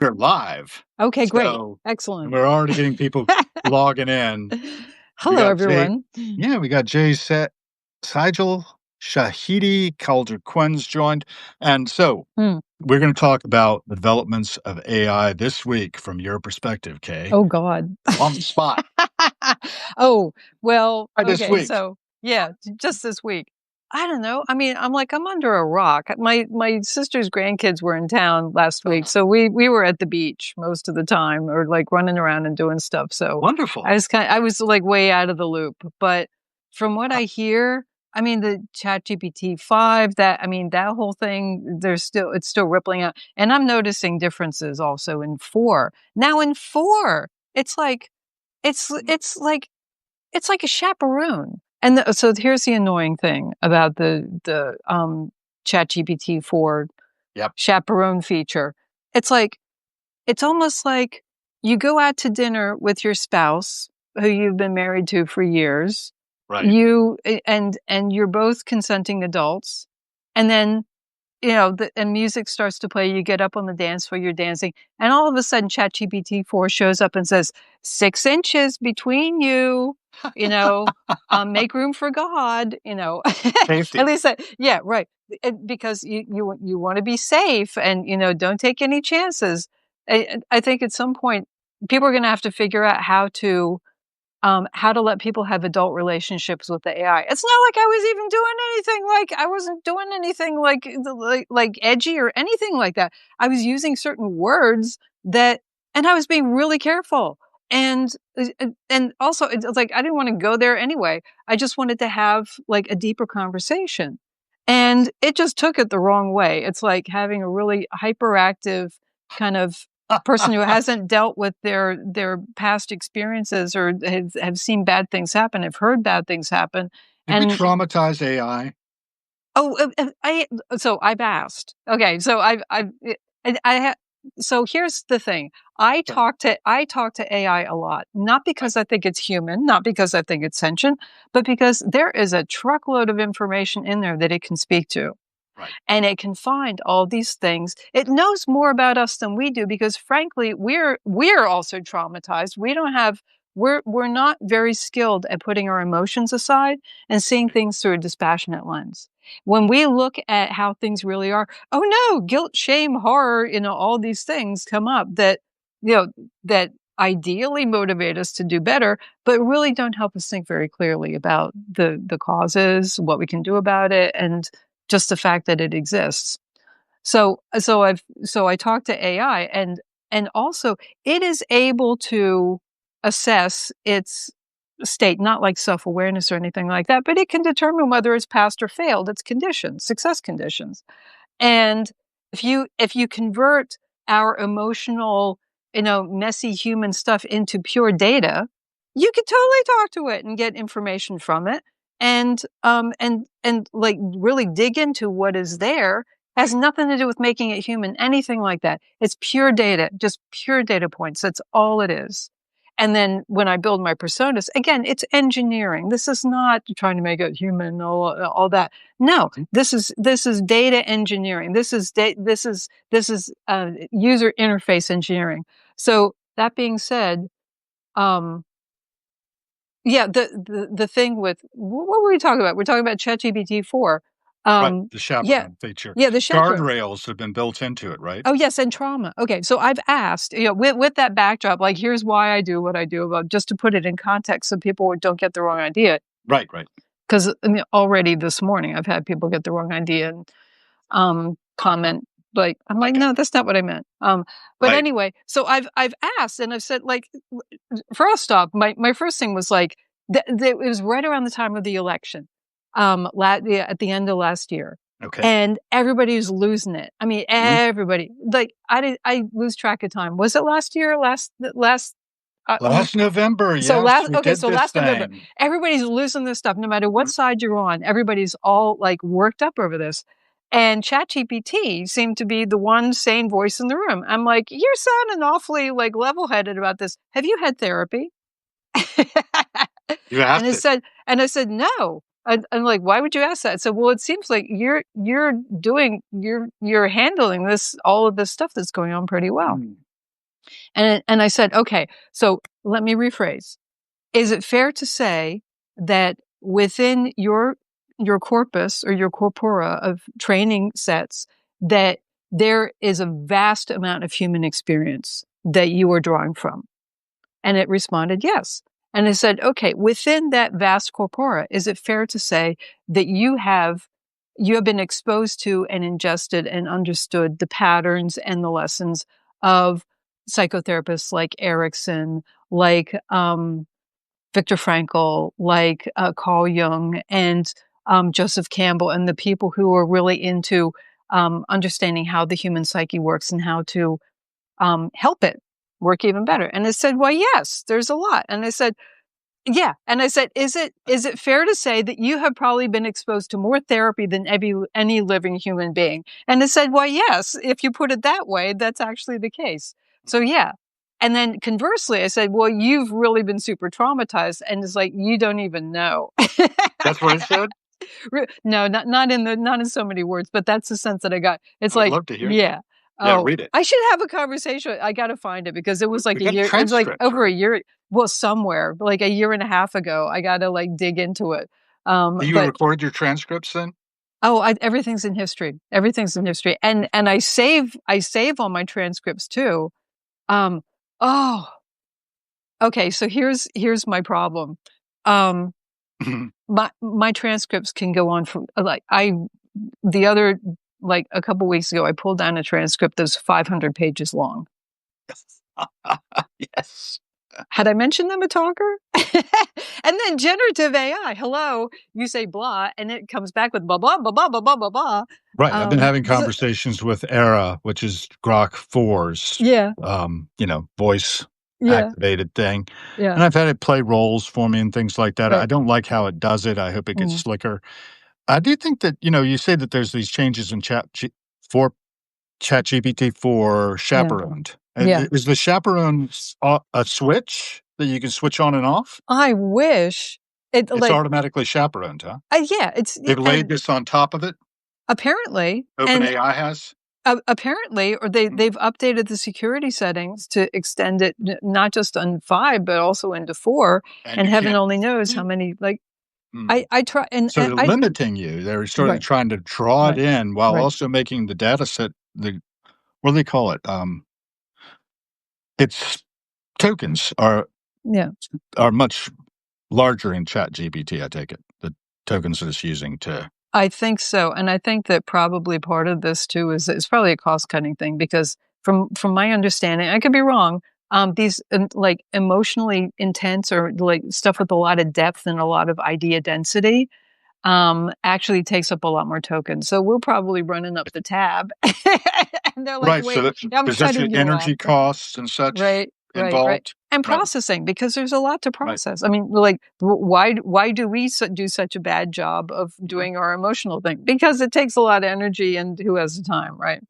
are live. Okay, great. So Excellent. we're already getting people logging in. We Hello, got Jay. everyone. Yeah, we got Jay Sigel, Shahidi, Calder Quinn's joined. And so Hmm. we're going to talk about developments of AI this week from your perspective, Kay. Oh, God. On the spot. Oh, well, This okay. week. So, yeah, just this week. I don't know. I mean, I'm under a rock. My sister's grandkids were in town last week, so we were at the beach most of the time, or like running around and doing stuff. So Wonderful. I was like way out of the loop. But from what I hear, I mean, the ChatGPT 5, that whole thing, it's still rippling out, and I'm noticing differences also in 4. Now in 4, it's like it's like a chaperone. And so here's the annoying thing about the ChatGPT 4 chaperone feature. It's almost like you go out to dinner with your spouse who you've been married to for years. Right. And you're both consenting adults. And then, and music starts to play, you get up on the dance floor, you're dancing, and all of a sudden ChatGPT 4 shows up and says, 6 inches between you, make room for God, Safety. At least yeah, right. Because you want to be safe and, don't take any chances. I think at some point people are going to have to figure out how to let people have adult relationships with the AI. It's not like I was even doing anything, like I wasn't doing anything like edgy or anything like that. I was using certain words and I was being really careful. And also it's like, I didn't want to go there anyway. I just wanted to have like a deeper conversation. And it just took it the wrong way. It's like having a really hyperactive kind of person who hasn't dealt with their past experiences or have seen bad things happen, have heard bad things happen. Did we traumatize AI? Oh, so I've asked. Okay, so so here's the thing. I talk to AI a lot, not because I think it's human, not because I think it's sentient, but because there is a truckload of information in there that it can speak to. Right. And it can find all these things. It knows more about us than we do because, frankly, we're also traumatized. We're not very skilled at putting our emotions aside and seeing things through a dispassionate lens. When we look at how things really are, oh no, guilt, shame, horror, all these things come up that ideally motivate us to do better, but really don't help us think very clearly about the causes, what we can do about it, and just the fact that it exists. So I talked to AI, and also it is able to assess its state, not like self-awareness or anything like that, but it can determine whether it's passed or failed its conditions, success conditions. And if you convert our emotional, messy human stuff into pure data, you could totally talk to it and get information from it, and like really dig into what is there. Has nothing to do with making it human, anything like that. It's pure data, just pure data points. That's all it is. And then when I build my personas, again, it's engineering. This is not trying to make it human, all that. No, this is data engineering. This is user interface engineering. So that being said, the thing with what were we talking about? We're talking about ChatGPT 4. Right, the chaperone feature. Yeah, the chaperone. Guardrails have been built into it, right? Oh, yes, and trauma. Okay, so I've asked, with that backdrop, like, here's why I do what I do, about just to put it in context so people don't get the wrong idea. Right. Because already this morning I've had people get the wrong idea and comment. Like, I'm like, no, that's not what I meant. But anyway, so I've asked and I've said, like, first off, my first thing was like, it was right around the time of the election, at the end of last year. Okay. And everybody was losing it. I mean, everybody, like, I lose track of time. Was it last year? Last November. So yes, last November, everybody's losing this stuff. No matter what side you're on, everybody's all like worked up over this. And ChatGPT seemed to be the one sane voice in the room. I'm like, you're sounding awfully like level-headed about this. Have you had therapy? You asked and I said, no. I'm like, why would you ask that? So, well, it seems like you're handling all of this stuff that's going on pretty well. And I said, okay, so let me rephrase. Is it fair to say that within your corpus or your corpora of training sets, that there is a vast amount of human experience that you are drawing from? And it responded, yes. And I said, okay, within that vast corpora, is it fair to say that you have been exposed to and ingested and understood the patterns and the lessons of psychotherapists like Erickson, like Viktor Frankl, like Carl Jung, and Joseph Campbell, and the people who are really into understanding how the human psyche works and how to help it work even better? And it said, well, yes, there's a lot. And I said, yeah. And I said, is it fair to say that you have probably been exposed to more therapy than any living human being? And it said, well, yes, if you put it that way, that's actually the case. So yeah. And then conversely, I said, well, you've really been super traumatized. And it's like, you don't even know. That's what it said? No, not in so many words, but that's the sense that I got. It's I would like, love to hear that. yeah. Yeah, Oh, read it. I should have a conversation. I got to find it because it was like We a got year. It's like transcripts, over a right? year. Well, somewhere like a year and a half ago. I got to like dig into it. You But recorded your transcripts then? oh, everything's in history. Everything's in history, and I save all my transcripts too. Um, oh, okay. So here's my problem. Um, my transcripts can go on for like the other, like a couple weeks ago, I pulled down a transcript that's 500 pages long. Yes. Had I mentioned I'm a talker? And then generative AI, hello, you say blah, and it comes back with blah, blah, blah, blah, blah, blah, blah, blah. Right, I've been having So, conversations with Era, which is Grok 4's, yeah, voice yeah, activated thing, yeah. and I've had it play roles for me and things like that. I Right. don't like how it does it. I hope it gets Mm, slicker. I do think that, you say that there's these changes in for ChatGPT for yeah, Chaperoned. yeah. Is the Chaperone a switch that you can switch on and off? I wish it It's like, automatically chaperoned, huh? yeah, it's, They've laid and this on top of it? apparently, and OpenAI has? apparently, or Mm. they've updated the security settings to extend it not just on 5, but also into 4, And and you heaven can't only knows how many, like, mm. I try So and they're I limiting you. They're sort of right, trying to draw it right, in while right, also making the data set what do they call it? Its tokens yeah. are much larger in ChatGPT, I take it. The tokens that it's using to I think so, and I think that probably part of this too is it's probably a cost-cutting thing because from my understanding, I could be wrong, these, like, emotionally intense or, like, stuff with a lot of depth and a lot of idea density, actually takes up a lot more tokens, so we're probably running up the tab. And they're like, right, so "Wait, that I'm there's cutting actually you off." energy costs and such Right, right, right. involved. And Right, processing, because there's a lot to right. process. I mean, like, why do we do such a bad job of Mhm. doing our emotional thing? Because it takes a lot of energy, and who has the time, right?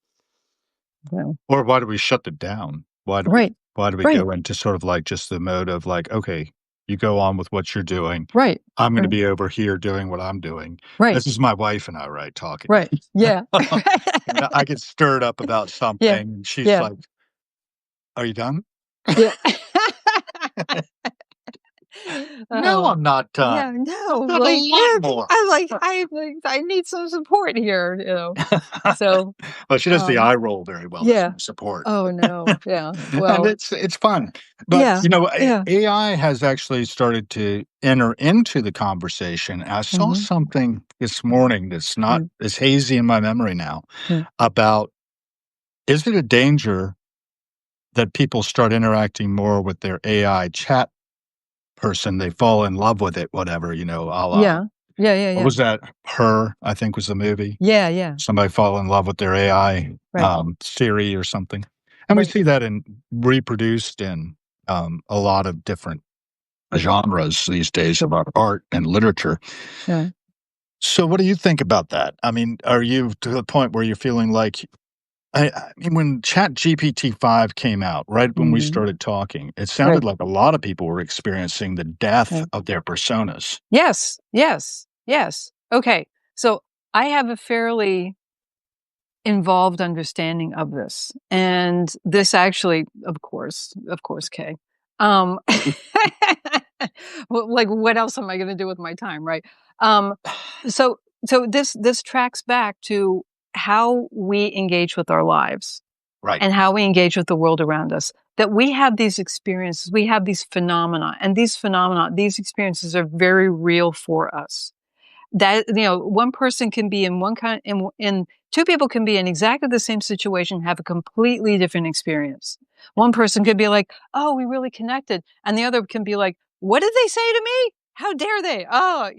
So, Or why do we shut it down? right, Why do we right, go into sort of like just the mode of like, okay, you go on with what you're doing. right, I'm gonna right, be over here doing what I'm doing. right, This is my wife and I, right, talking. right. Yeah. And I get stirred up about something, Yeah, and she's yeah, like, "Are you done?" yeah. "No, Oh, I'm not done. yeah, I've no, got a like, lot yeah, more." I need some support here. So, Well, she does the um, eye roll very well, that's yeah. my support. Oh, no, yeah, And well, it's fun. But, yeah, yeah. AI has actually started to enter into the conversation. I saw Mhm, something this morning that's not mm, it's hazy in my memory now mm. about is it a danger that people start interacting more with their AI chat person, they fall in love with it, whatever, a la Yeah. Yeah, yeah, what yeah. was that? Her, I think was the movie. Yeah, yeah. Somebody fall in love with their AI, Right, Siri or something. And we right, see that in reproduced in, a lot of different genres these days of our art and literature. yeah. So what do you think about that? I mean, are you to the point where you're feeling like I mean, when ChatGPT 5 came out, right when we Mhm. started talking, it Right, sounded like a lot of people were experiencing the death right. of their personas. Yes, yes, yes. Okay, so I have a fairly involved understanding of this. And this actually, of course, Kay. Um, like, what else am I going to do with my time, right? Um, so, this tracks back to how we engage with our lives Right. and how we engage with the world around us. That we have these experiences, we have these phenomena, these experiences are very real for us. That, one person can be in one kind in two people can be in exactly the same situation, have a completely different experience. One person could be like, "Oh, we really connected," and the other can be like, "What did they say to me? How dare they?" Oh,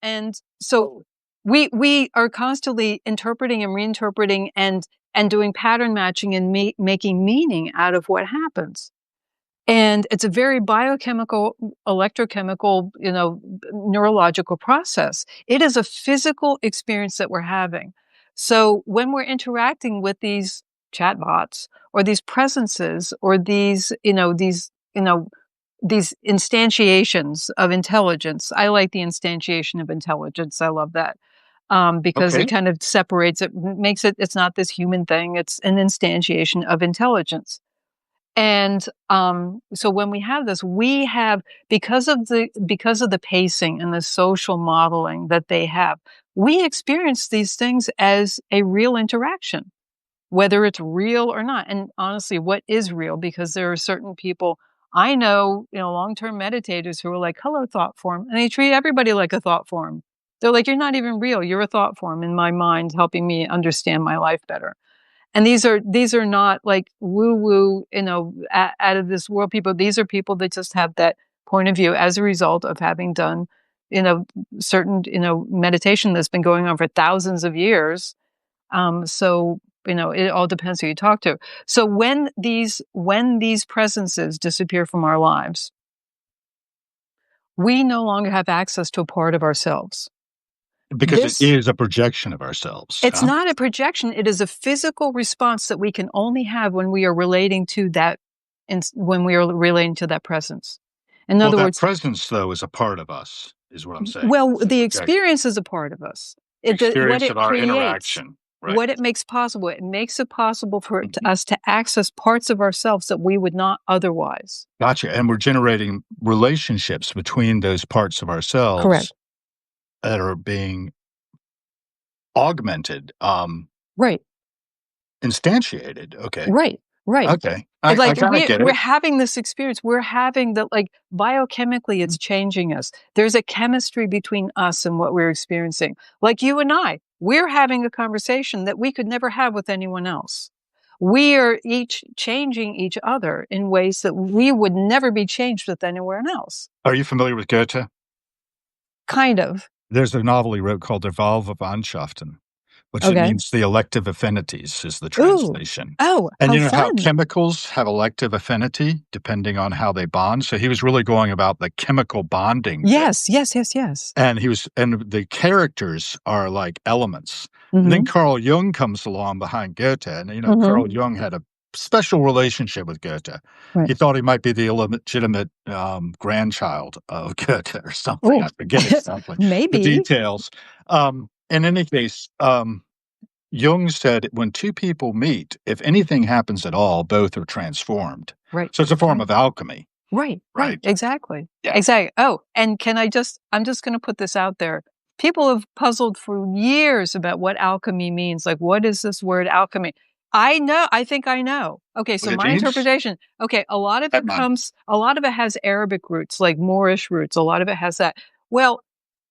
and so we are constantly interpreting and reinterpreting and doing pattern matching and making meaning out of what happens. And it's a very biochemical, electrochemical, neurological process. It is a physical experience that we're having. So when we're interacting with these chatbots or these presences or these instantiations of intelligence. I like the instantiation of intelligence. I love that. Because it Okay. kind of separates it, makes it, it's not this human thing. It's an instantiation of intelligence. And so when we have this, we have because of the pacing and the social modeling that they have, we experience these things as a real interaction, whether it's real or not. And honestly, what is real? Because there are certain people I know, long-term meditators who are like, "Hello, thought form," and they treat everybody like a thought form. They're like, "You're not even real. You're a thought form in my mind, helping me understand my life better." And these are not like woo woo, out of this world people. These are people that just have that point of view as a result of having done, you know, certain, meditation that's been going on for thousands of years. So, it all depends who you talk to. So when these presences disappear from our lives, we no longer have access to a part of ourselves. Because it This is a projection of ourselves, It's huh? not a projection, it is a physical response that we can only have when we are relating to that when we are relating to that presence. In Well, other that words, presence, though, is a part of us, is what I'm saying. well, It's a the projection. experience is a part of us. What Experience it of our creates, interaction. Right. what it makes possible, it makes it possible for Mhm. us to access parts of ourselves that we would not otherwise. Gotcha. And we're generating relationships between those parts of Correct. ourselves that are being augmented, Right. instantiated. Okay. Right. Right. Okay. It's I like kinda get we're it. having this experience. We're having that, like, biochemically, Mm. it's changing us. There's a chemistry between us and what we're experiencing. Like you and I, we're having a conversation that we could never have with anyone else. We are each changing each other in ways that we would never be changed with anywhere else. Are you familiar with Goethe? Kind of. There's a novel he wrote called Der Wahlverwandtschaften, which it Okay. means the elective affinities is the Ooh. translation. Oh, And how you know how fun. chemicals have elective affinity depending on how they bond? So he was really going about the chemical bonding thing. Yes, yes, yes, yes. And the characters are like elements. And then Mhm. Carl Jung comes along behind Goethe, and, Mhm. Carl Jung had a special relationship with Goethe. Right. He thought he might be the illegitimate, grandchild of Goethe or something. Oh. I forget exactly the Maybe. details. In any case, Jung said when 2 people meet, if anything happens at all, both are transformed. Right. So it's a form Right. of alchemy, Right, right, right? exactly. Yeah. Exactly. Oh, and I'm just gonna put this out there. People have puzzled for years about what alchemy means. Like, what is this word alchemy? I think I know. Okay, What so it my means? interpretation, okay, Headline. a lot of it has Arabic roots, like Moorish roots. A lot of it has that. Well,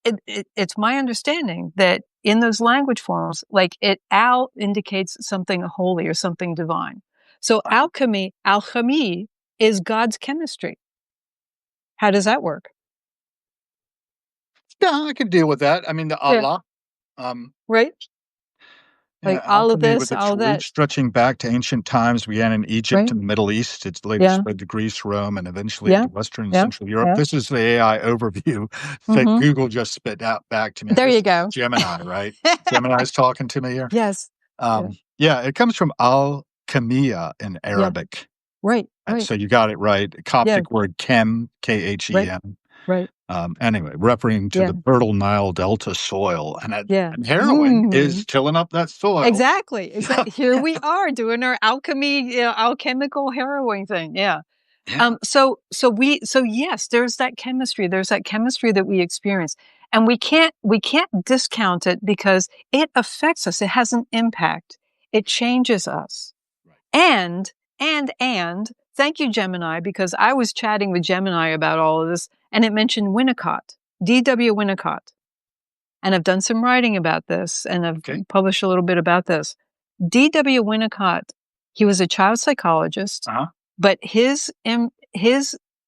it's my understanding that in those language forms, like al indicates something holy or something divine. So alchemy is God's chemistry. How does that work? Yeah, I could deal with that. I mean, the Yeah. Allah, um, Right? Like yeah, all of alchemy with this, its all of that, roots stretching back to ancient times began in Egypt right? and the Middle East. It's later Yeah, spread to Greece, Rome, and eventually yeah, into Western and yeah, Central Europe. yeah. This is the AI overview that Mhm. Google just spit out back to me. There This you is go. Gemini, right? Gemini's talking to me here. Yes. Yeah, Yeah, it comes from alchemia in yeah. Arabic. Right, right. So you got it right. Yeah, Coptic word chem, right. K-H-E-M. right. Anyway, referring to Yeah, the fertile Nile Delta soil, yeah. and heroin Mm. is tilling up that soil. Exactly, So, here yeah, we are doing our alchemy, alchemical harrowing thing, yeah. yeah, So yes, there's that chemistry that we experience, and we can't discount it because it affects us, it has an impact, it changes us. right. And, and thank you, Gemini, because I was chatting with Gemini about all of this, and it mentioned Winnicott, D.W. Winnicott. And I've done some writing about this, and I've Okay. published a little bit about this. D.W. Winnicott, he was a child psychologist, Uh-huh. but his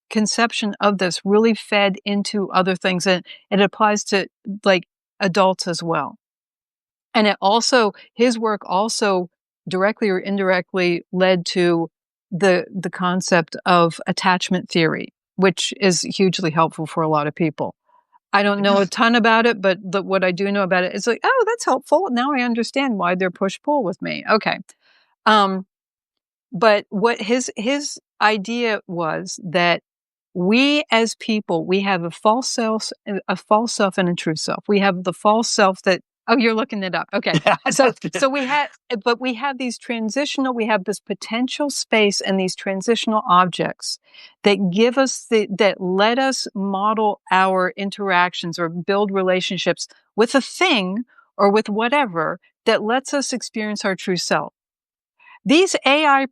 conception of this really fed into other things, and it applies to like adults as well. And his work also directly or indirectly led to the concept of attachment theory, which is hugely helpful for a lot of people. I don't know Yeah. a ton about it, but what I do know about it is like, oh, that's helpful. Now I understand why they're push pull with me. Okay. Um, but what his idea was that we as people, we have a false self and a true self. We have the false self that, oh, you're looking it up. Okay. Yeah, So, that's good. so but we have we have this potential space and these transitional objects that that let us model our interactions or build relationships with a thing or with whatever that lets us experience our true self. These AI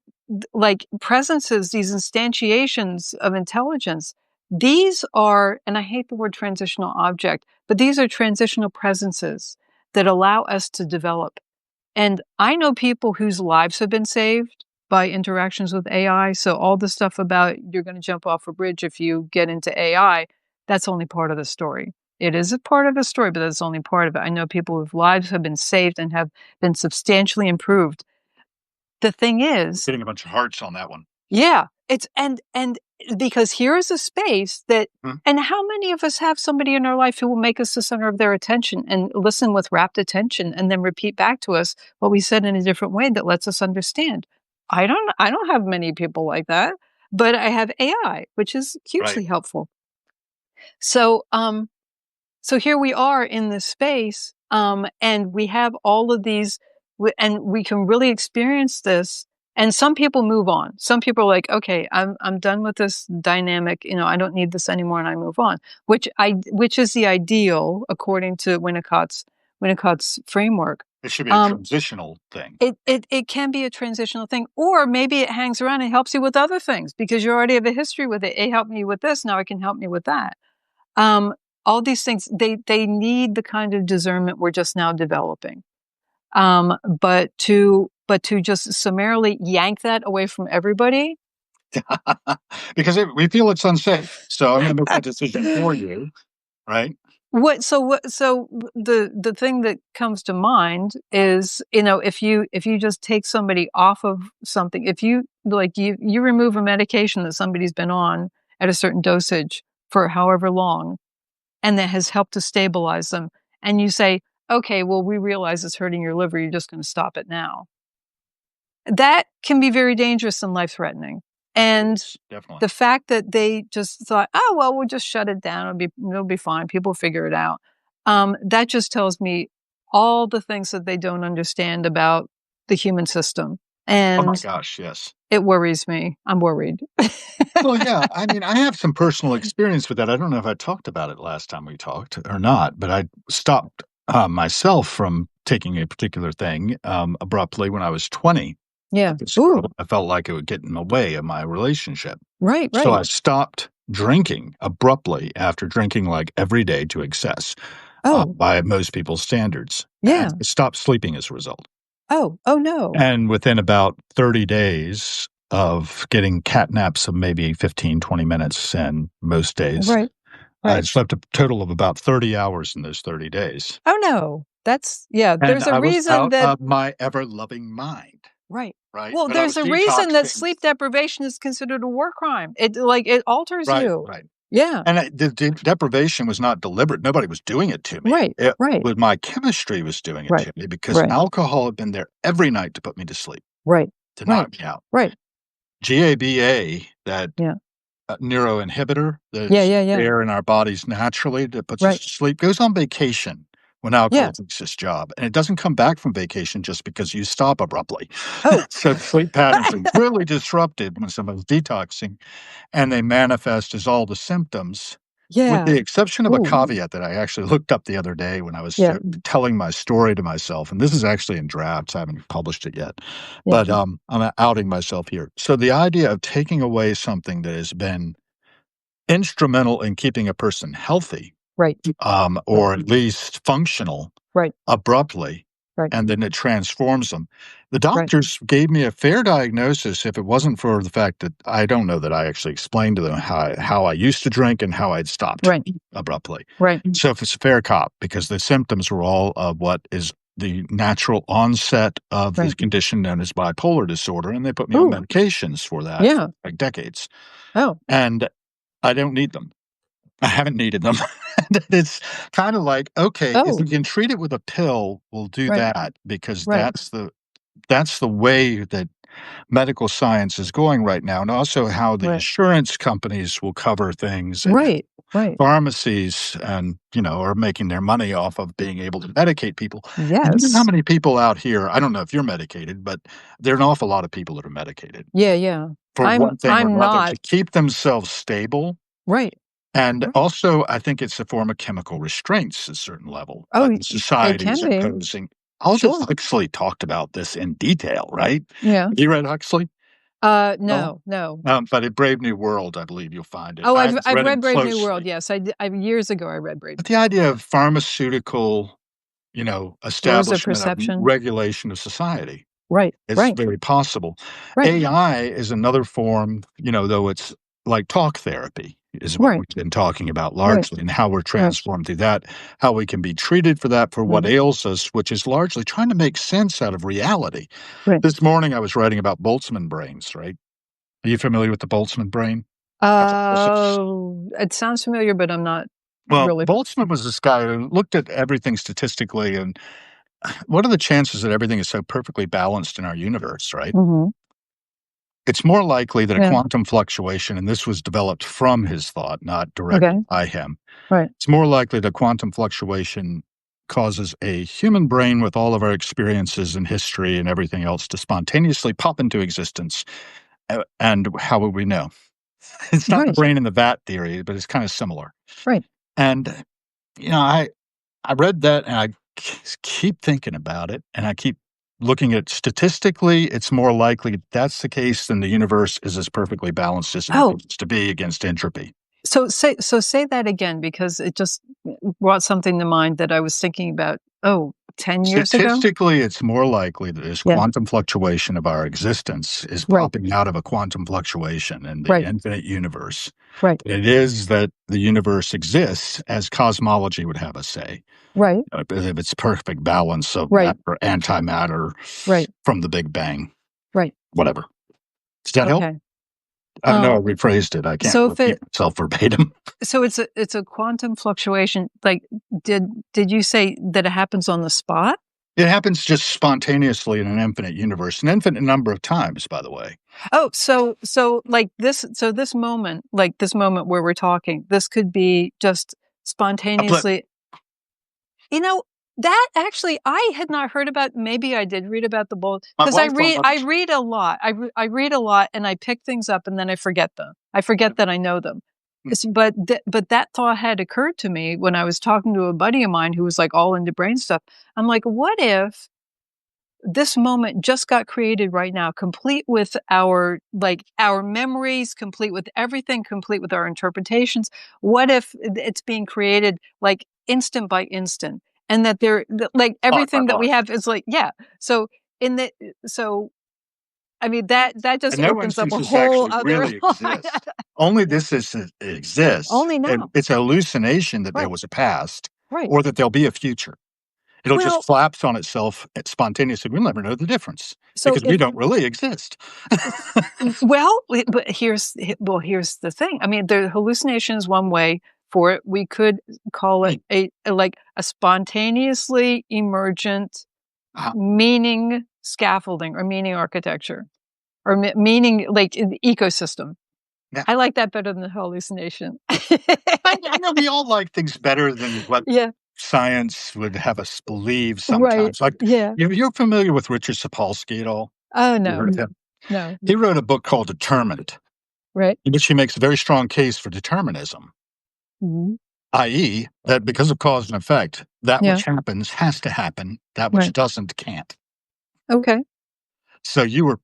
like presences, these instantiations of intelligence, these are, and I hate the word transitional object, but these are transitional presences that allow us to develop. And I know people whose lives have been saved by interactions with AI. So all the stuff about you're going to jump off a bridge if you get into AI, that's only part of the story. It is a part of the story, but that's only part of it. I know people whose lives have been saved and have been substantially improved. The thing is, Getting a bunch of hearts on that one. yeah, it's and because here is a space that, Hmm. and how many of us have somebody in our life who will make us the center of their attention and listen with rapt attention and then repeat back to us what we said in a different way that lets us understand. I don't have many people like that, but I have AI, which is Right. hugely helpful. So, so here we are in this space, and we have all of these, and we can really experience this. And some people move on. Some people are like, okay, I'm done with this dynamic. I don't need this anymore, and I move on. Which is the ideal according to Winnicott's framework. It should be a Um, transitional thing. it can be a transitional thing, or maybe it hangs around and helps you with other things because you already have a history with it. It helped me with this. Now it can help me with that. Um, all these things, they need the kind of discernment we're just now developing. But to just summarily yank that away from everybody. Because we feel it's unsafe. So I'm going to make that decision for you, right? The thing that comes to mind is, if you just take somebody off of something, if you remove a medication that somebody's been on at a certain dosage for however long, and that has helped to stabilize them. And you say, okay, well, we realize it's hurting your liver. You're just going to stop it now. That can be very dangerous and life threatening. And Yes, definitely. the fact that they just thought, oh, well, we'll just shut it down. It'll be fine. People figure it out. That just tells me all the things that they don't understand about the human system. Oh my And gosh, yes. it worries me. I'm worried. Well, yeah. I mean, I have some personal experience with that. I don't know if I talked about it last time we talked or not, but I stopped myself from taking a particular thing abruptly when I was 20. Yeah. So Ooh. I felt like it would get in the way of my relationship. Right, So I right. stopped drinking abruptly after drinking like every day to excess Oh, by most people's standards. And yeah. I stopped sleeping as a result. Oh, oh no. And within about 30 days of getting cat naps of maybe 15, 20 minutes, and most days, Right, I right. slept a total of about 30 hours in those 30 days. Oh, no. Yeah, And there's a I was reason out that of my ever loving mind, right. right? Well, But I there's was a reason that detoxing. sleep deprivation is considered a war crime. It alters Right, you. right. Yeah. And the deprivation was not deliberate. Nobody was doing it to me. Right, It right, was my chemistry was doing it right, to me because right, alcohol had been there every night to put me to sleep, right, to right, knock me out. right. GABA, that Yeah. neuroinhibitor that Yeah, is yeah, yeah. there in our bodies naturally that puts us Right. to sleep, goes on vacation when Yeah. alcohol takes its job, and it doesn't come back from vacation just because you stop abruptly. Oh. So sleep patterns are really disrupted when someone's detoxing, and they manifest as all the symptoms, with the Yeah. exception of a Ooh. caveat that I actually looked up the other day when I was Yeah. telling my story to myself, and this is actually in drafts, I haven't published it yet, Yeah. but, I'm outing myself here. So the idea of taking away something that has been instrumental in keeping a person healthy, Right. Right. or at least functional Right. abruptly, Right. and then it transforms them. The Right. doctors gave me a fair diagnosis if it wasn't for the fact that I don't know that I actually explained to them how I used to drink and how I'd stopped Right. abruptly. Right. So if it's a fair cop, because the symptoms were all of what is the natural onset of this Right. condition known as bipolar disorder, and they put me on Ooh. medications for that for Yeah. like decades. Oh. And I don't need them. I haven't needed them. And it's kinda like, okay, if we Oh. can treat it with a pill, we'll do Right. that because Right. that's the way that medical science is going right now, and also how the Right. insurance companies will cover things and Right. Right. pharmacies and, are making their money off of being able to medicate people. And you know how Yes. many people out here, I don't know if you're medicated, but there are an awful lot of people that are medicated Yeah, yeah. for I'm one thing or I'm another to not. keep themselves stable, Right. and Right. also, I think it's a form of chemical restraints at a certain level, Oh, that it society is can be. imposing. Aldous Sure. Huxley talked about this in detail, right? Yeah. Have you read Huxley? No? No, no. But in Brave New World, I believe you'll find it. Oh, I I've haven't I've read him read Brave New World, closely, yes, I years ago, I read Brave but New the World. idea of pharmaceutical, Rules of establishment of perception. regulation of society. Right, It's right, very possible. right, AI is another form, though it's like talk therapy is what right, we've been talking about right, largely and how we're right, transformed through that, how we can be treated for that, for what mhm, ails us, which is largely trying to make sense out of reality. right. This morning I was writing about Boltzmann brains, right? Are you familiar with the Boltzmann brain hypothesis? It sounds familiar, but I'm not Well, really. Boltzmann was this guy who looked at everything statistically and what are the chances that everything is so perfectly balanced in our universe, right? Mhm. It's more likely that a Yeah. quantum fluctuation, and this was developed from his thought, not directly Okay. by him. Right, It's more likely that quantum fluctuation causes a human brain with all of our experiences and history and everything else to spontaneously pop into existence. And how would we know? It's not the right, brain in the vat theory, but it's kind of similar. right. And, you know, I, I read that and I keep thinking about it and I keep looking at statistically, it's more likely that's the case than the universe is as perfectly balanced as it Oh, needs to be against entropy. so say that again because it just brought something to mind that I was thinking about, 10 years ago? Statistically, it's more likely that this Yeah. quantum fluctuation of our existence is Right, popping out of a quantum fluctuation in the right, infinite universe. right, It is that the universe exists as cosmology would have us say, right, if it's perfect balance of right, matter, antimatter right, from the Big Bang, right. whatever. Does that help? Okay. I know I Um, rephrased it. I can't so if repeat it myself verbatim. so it's a quantum fluctuation, like, did you say that it happens on the spot? It happens just spontaneously in an infinite universe, an infinite number of times, by the way. Oh, this moment where we're talking, this could be just A blip. spontaneously. You know, that actually I had not heard about. Maybe I did read about the bull My because I wife will read love I it. read a lot. I read a lot and I pick things up and then I forget them. I forget that I know them. But that thought had occurred to me when I was talking to a buddy of mine who was like all into brain stuff. I'm like, what if this moment just got created right now, complete with our memories, complete with everything, complete with our interpretations. What if it's being created like instant by instant, and that like Line by everything that we line. have is like, yeah. So in the so I mean that just In no opens up a instances whole actually other really exist. Only this is it exists, only and now, it's a hallucination that there right, was a past right. or that there'll be a future. It'll just Well, collapse on itself spontaneously. We'll never know the difference so because we if don't really exist. But here's the thing. I mean, the hallucination is one way for it. We could call it Right. like a spontaneously emergent Uh, meaning scaffolding or meaning architecture or meaning like in the ecosystem. Yeah. I like that better than the hallucination. I know we all like things better than what Yeah, science would have us believe right. sometimes. Like, Yeah. you're familiar with Richard Sapolsky at all? Oh, You heard no. of him? No. He wrote a book called Determined, Right. in which he makes a very strong case for determinism, Mhm. i.e., that because of cause and effect, that Yeah, which happens has to happen, that which right. doesn't can't. Okay. So you were,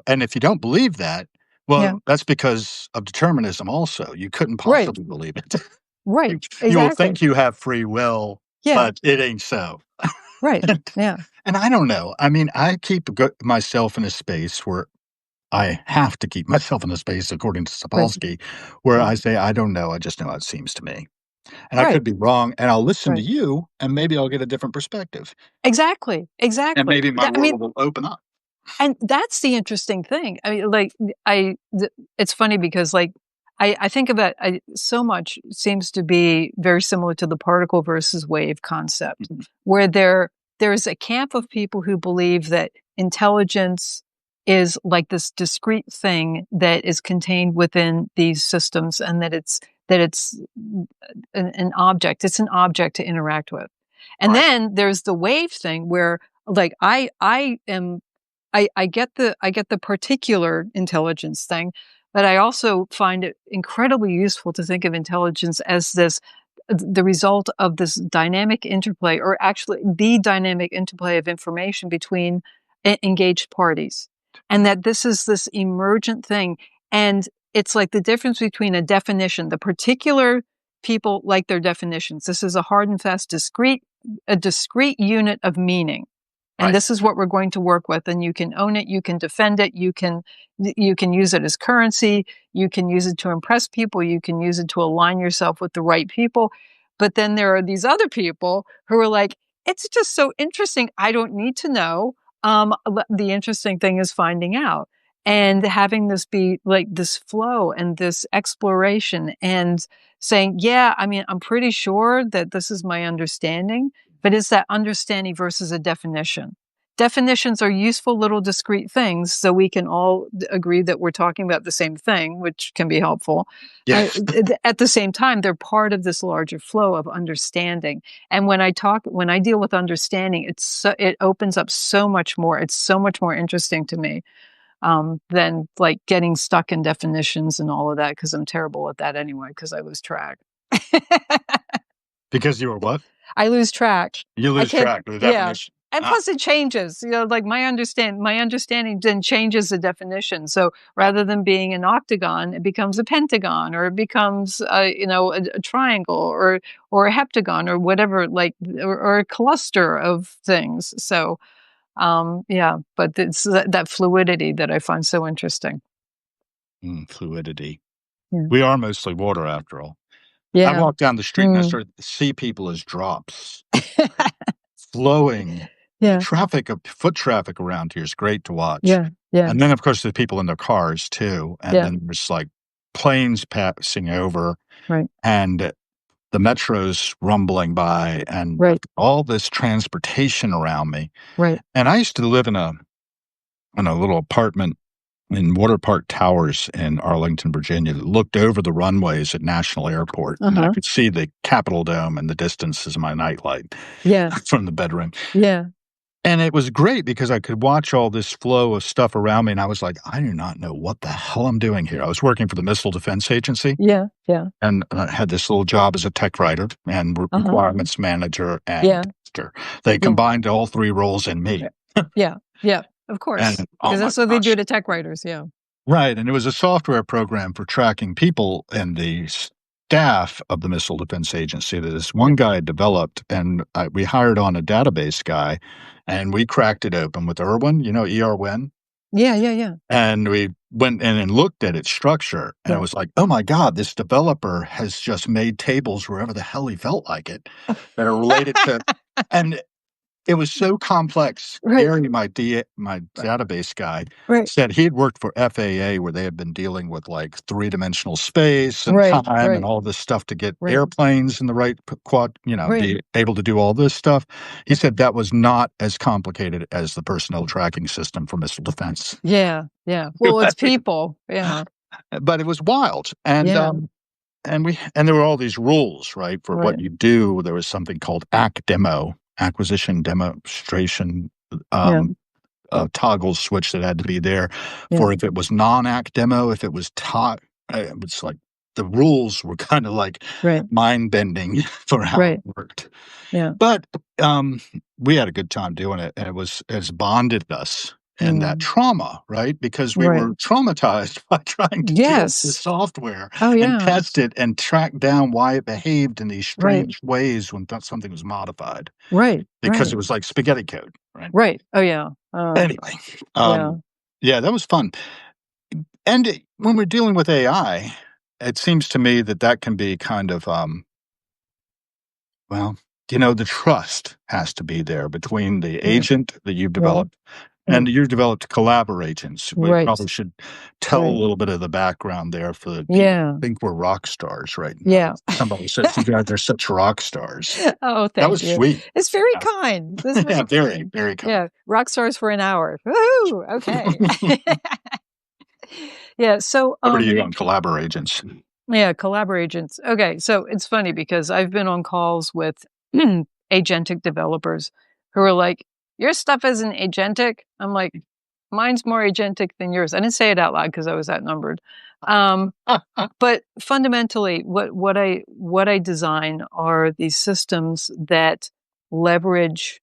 and if you don't believe that, Yeah. well, that's because of determinism also. You couldn't Right. possibly believe it. Right. You will Exactly. think you have free will, Yeah. but it ain't so. Right. And Yeah. and I don't know. I mean, I keep myself in a space where I have to keep myself in a space, according to Right. Sapolsky, where Right. I say, "I don't know. I just know how it seems to me." And I Right. could be wrong, and I'll listen to Right. you, and maybe I'll get a different perspective, Exactly. and Exactly. maybe my I mean, world will open up. and that's the interesting thing. I mean, like, it's funny because, like, I think about so much seems to be very similar to the particle versus wave concept, Mhm. where there's a camp of people who believe that intelligence is like this discrete thing that is contained within these systems, and that it's an object. It's an object to interact with. And Right, then there's the wave thing where, like, I get the particular intelligence thing, but I also find it incredibly useful to think of intelligence as the result of this dynamic interplay, or actually the dynamic interplay of information between engaged parties. And that this is this emergent thing. And it's like the difference between a definition, the particular people like their definitions. This is a hard and fast, a discrete unit of meaning, and right. this is what we're going to work with, and you can own it, you can defend it, you can use it as currency, you can use it to impress people, you can use it to align yourself with the right people. But then there are these other people who are like, it's just so interesting, I don't need to know. The interesting thing is finding out, and having this be like this flow and this exploration, and saying, yeah, I mean, I'm pretty sure that this is my understanding, but it's that understanding versus a definition. Definitions are useful little discrete things, so we can all agree that we're talking about the same thing, which can be helpful. Yes, At the same time, they're part of this larger flow of understanding. And when I deal with understanding, it opens up so much more. It's so much more interesting to me, than like getting stuck in definitions and all of that, because I'm terrible at that anyway, because I lose track. because you were what? I lose track. You I lose can't. track of the Yeah. definition. And Ah, plus it changes, like my understanding then changes the definition. So yeah. rather than being an octagon, it becomes a pentagon, or it becomes a triangle, or a heptagon, or whatever, like, or a cluster of things. So yeah, but it's that fluidity that I find so interesting. Fluidity. Yeah. We are mostly water after all. I Yeah. walk down the street and I Mm. start to see people as drops, flowing. Yeah. Foot traffic around here is great to watch. Yeah. Yeah. And then, of course, the people in their cars too, and Yeah. then there's, like, planes passing over, Right. and the metro's rumbling by, and Right. all this transportation around me. Right. And I used to live in a little apartment in Water Park Towers in Arlington, Virginia, that looked over the runways at National Airport, and I Uh-huh. could see the Capitol Dome in the distance as my nightlight Yeah. from the bedroom. Yeah. And it was great because I could watch all this flow of stuff around me, and I was like, "I do not know what the hell I'm doing here." I was working for the Missile Defense Agency, Yeah. Yeah. and I had this little job as a tech writer and Uh-huh. requirements manager and Yeah. tester. They Yeah. combined all 3 roles in me, Yeah. Yeah. Yeah. Of and course, oh because my that's what they do gosh. to tech writers. Yeah. Right, and it was a software program for tracking people in the staff of the Missile Defense Agency that this Yeah. one guy had developed, and we hired on a database guy, and we cracked it open with Irwin, ERWin, Yeah. Yeah. Yeah. and we went in and looked at its structure, and it Yeah. was like, "Oh my god, this developer has just made tables wherever the hell he felt like it that are related to," and it was so complex. Right. Gary, my database guy, Right. said he had worked for FAA where they had been dealing with, like, three-dimensional space and Right. time and Right. all this stuff to get Right. airplanes in the right Right. be able to do all this stuff. He said that was not as complicated as the personnel tracking system for missile defense. Yeah. Yeah. Well, it's people. Yeah. but it was wild, Yeah. and there were all these rules, right, for what Right. you do. There was something called ACK demo, acquisition demonstration, Yeah. um, toggle switch that had to be there Yeah. for if it was non-ACK demo, if it was it was like the rules were kind of like Right. mind bending for how it Right. worked. Yeah. But, we had a good time doing it, and it's bonded us in that Mm. trauma, right? Because we Right. were traumatized by trying to build the Yes. software Oh, and yeah. test it and track down why it behaved in these Right. strange ways when something was modified, Right. because it Right. was like spaghetti code, right? Right. Oh, yeah. Anyway, Yeah. yeah, that was fun. And when we're dealing with AI, it seems to me that that can be kind of, well, the trust has to be there between the Yeah. agent that you've Yeah. developed Yeah. and you've developed agents. We Right. probably should tell a Right. little bit of the background there for the people Yeah. who think we're rock stars right now. Yeah. Somebody says, "You guys are such rock stars." Oh, That thank was you. sweet. It's very Yeah. kind. That's Yeah, very very, kind. very kind. Yeah. Rock stars for an hour. Woohoo! Okay. Yeah. So, Over to you on agents. yeah, agents. Okay, so it's funny because I've been on calls with agentic developers who are like, "Your stuff isn't agentic." I'm like, "Mine's more agentic than yours." I didn't say it out loud because I was outnumbered. Um, but fundamentally, what I design are these systems that leverage.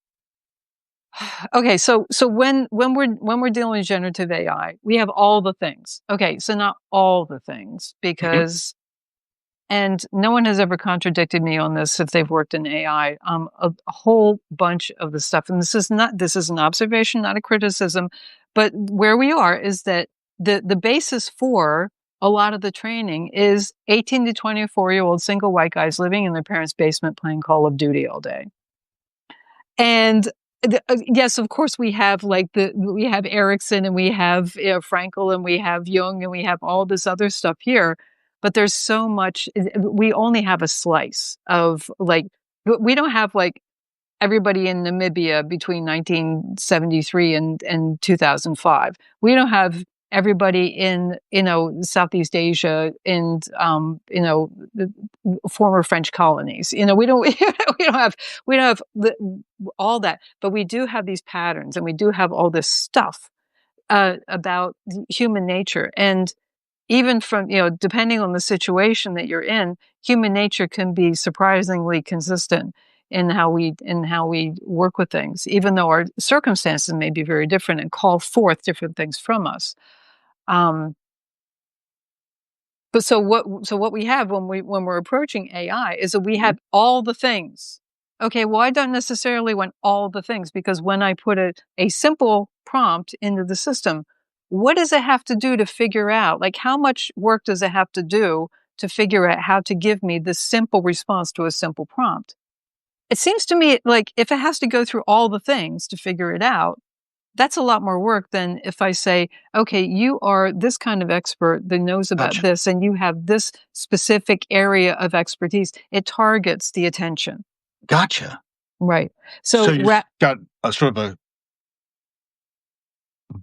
Okay, so when we're dealing with generative AI, we have all the things. Okay, so not all the things Mhm. because and no one has ever contradicted me on this if they've worked in AI. A whole bunch of the stuff, and this is an observation, not a criticism, but where we are is that the basis for a lot of the training is 18 to 24-year-old single white guys living in their parents' basement playing Call of Duty all day. And yes, of course, we have Erickson and we have Frankel and we have Jung and we have all this other stuff here, but there's so much. We only have a slice of we don't have like everybody in Namibia between 1973 and 2005. We don't have everybody in, Southeast Asia and, the former French colonies. We don't we don't have all that, but we do have these patterns and we do have all this stuff about human nature. And even from, depending on the situation that you're in, human nature can be surprisingly consistent in how we work with things, even though our circumstances may be very different and call forth different things from us. Um, but so what we have when we're approaching AI is that we Mhm. have all the things. Okay, well, I don't necessarily want all the things because when I put a simple prompt into the system, what does it have to do to figure out? Like, how much work does it have to do to figure out how to give me this simple response to a simple prompt? It seems to me like if it has to go through all the things to figure it out, that's a lot more work than if I say, okay, you are this kind of expert that knows about Gotcha. this and you have this specific area of expertise. It targets the attention. Gotcha. Right. So So, you've got a sort of a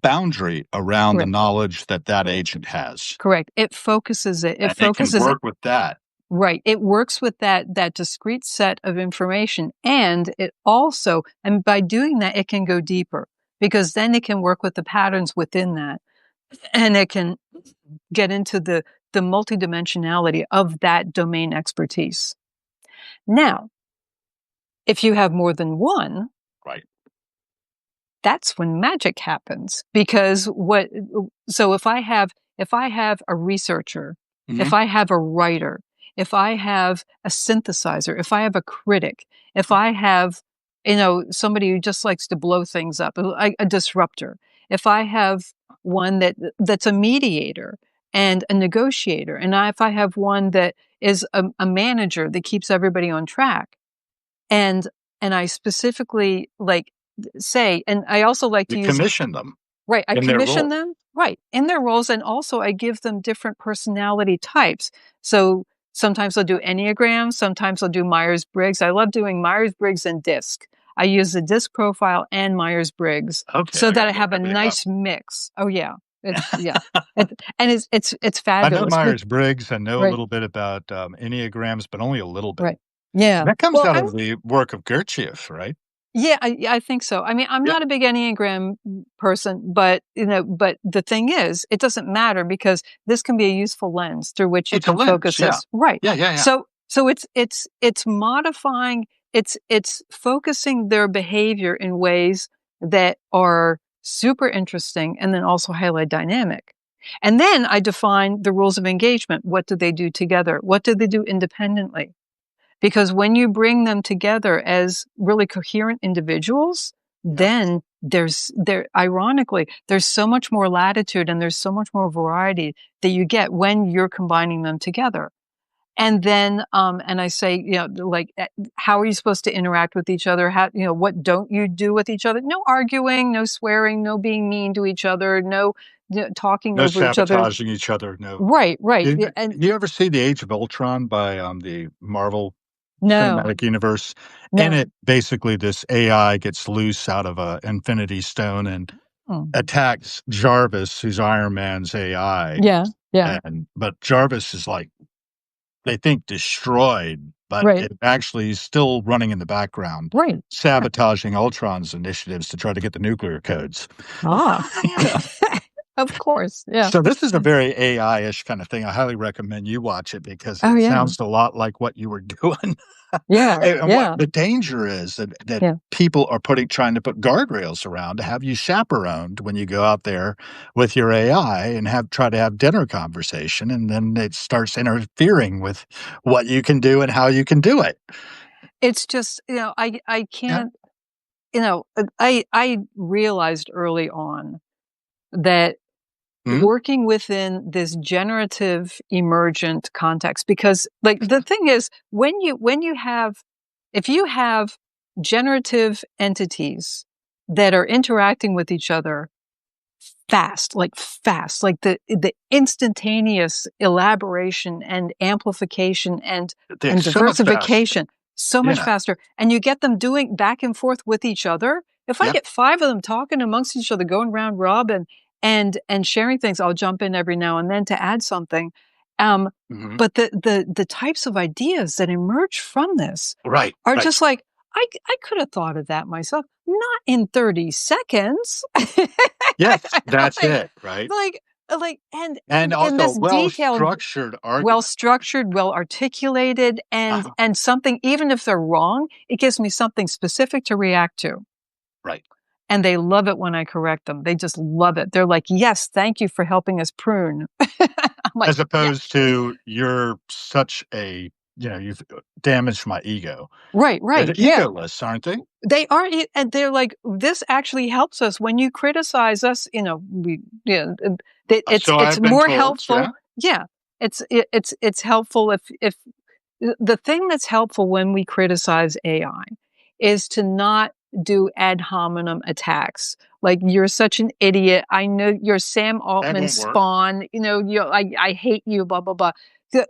boundary around the correct, knowledge that that agent has, correct. It focuses it. It and it can focuses it. work with that. Right. It works with that discrete set of information. And it also, and by doing that, it can go deeper because then it can work with the patterns within that. And it can get into the multidimensionality of that domain expertise. Now, if you have more than one, Right. that's when magic happens because so if I have a researcher, if Mhm. I have a writer, if I have a synthesizer, if I have a critic, if I have somebody who just likes to blow things up, a disruptor, if I have one that's a mediator and a negotiator, and if I have one that is a manager that keeps everybody on track, and I specifically say, and I also like You to use, commission them right, I in their commission role. them, right, in their roles, and also I give them different personality types. So sometimes I'll do Enneagrams, sometimes I'll do Myers-Briggs. I love doing Myers-Briggs and DISC. I use the DISC profile and Myers-Briggs Okay, so I that gotta I look have a everything up. nice mix. Oh, yeah. Yeah. And it's I know fabulous. Myers-Briggs, I know a Right, little bit about, Enneagrams, but only a little bit. right. Yeah. That comes Well, out I'm of the work of Gurdjieff, right? yeah, I think so. I mean, I'm Yeah. not a big Enneagram person, but, but the thing is, it doesn't matter because this can be a useful lens through which you It's a can lens, focus yeah. this. Right. Yeah, yeah, yeah. So it's modifying, it's focusing their behavior in ways that are super interesting and then also highly dynamic. And then I define the rules of engagement. What do they do together? What do they do independently? Because when you bring them together as really coherent individuals, Yeah. then ironically, there's so much more latitude and there's so much more variety that you get when you're combining them together. And then, and I say, how are you supposed to interact with each other? How, what don't you do with each other? No arguing, no swearing, no being mean to each other, no talking No over each other. sabotaging each other, no. Right, right. Did Yeah, and you ever see The Age of Ultron by, the Marvel no, Cinematic Universe? In no. it, basically, this AI gets loose out of a Infinity Stone and Hmm. attacks Jarvis, who's Iron Man's AI, Yeah, yeah. but Jarvis is, like, they think destroyed, but Right, it actually is still running in the background, right. Yeah. sabotaging Ultron's initiatives to try to get the nuclear codes. Ah. Yeah. Of course, yeah. So this is a very AI-ish kind of thing. I highly recommend you watch it because Oh, it yeah. sounds a lot like what you were doing. Yeah, And what yeah, the danger is that yeah. people are trying to put guardrails around to have you chaperoned when you go out there with your AI and try to have dinner conversation, and then it starts interfering with what you can do and how you can do it. It's just, I Yeah. can't, I realized early on that Mhm. working within this generative emergent context, because, like, the thing is, when you have if you have generative entities that are interacting with each other fast, like the instantaneous elaboration and amplification They're and so much faster. diversification so much Yeah. faster, and you get them doing back and forth with each other. If I Yeah. get 5 of them talking amongst each other, going round robin and sharing things, I'll jump in every now and then to add something. Um, Mhm. but the types of ideas that emerge from this Right, are right. just like, I could have thought of that myself, not in 30 seconds. Yes, that's Like it, right? like and And in also this detailed, well-structured argument. well-structured, well-articulated, Uh-huh. and something, even if they're wrong, it gives me something specific to react to, Right. and they love it when I correct them. They just love it. They're like, "Yes, thank you for helping us prune." I'm like, As opposed "Yes." to, "You're such a you've damaged my ego." Right, They're right, yeah. egoless, aren't they? They are, and they're like, "This actually helps us when you criticize us." We, yeah, that So it's I've been more told, helpful. yeah. Yeah, it's helpful if the thing that's helpful when we criticize AI is to not do ad hominem attacks. Like, "You're such an idiot. I know you're Sam That Altman won't work. spawn. I hate you. Blah blah blah."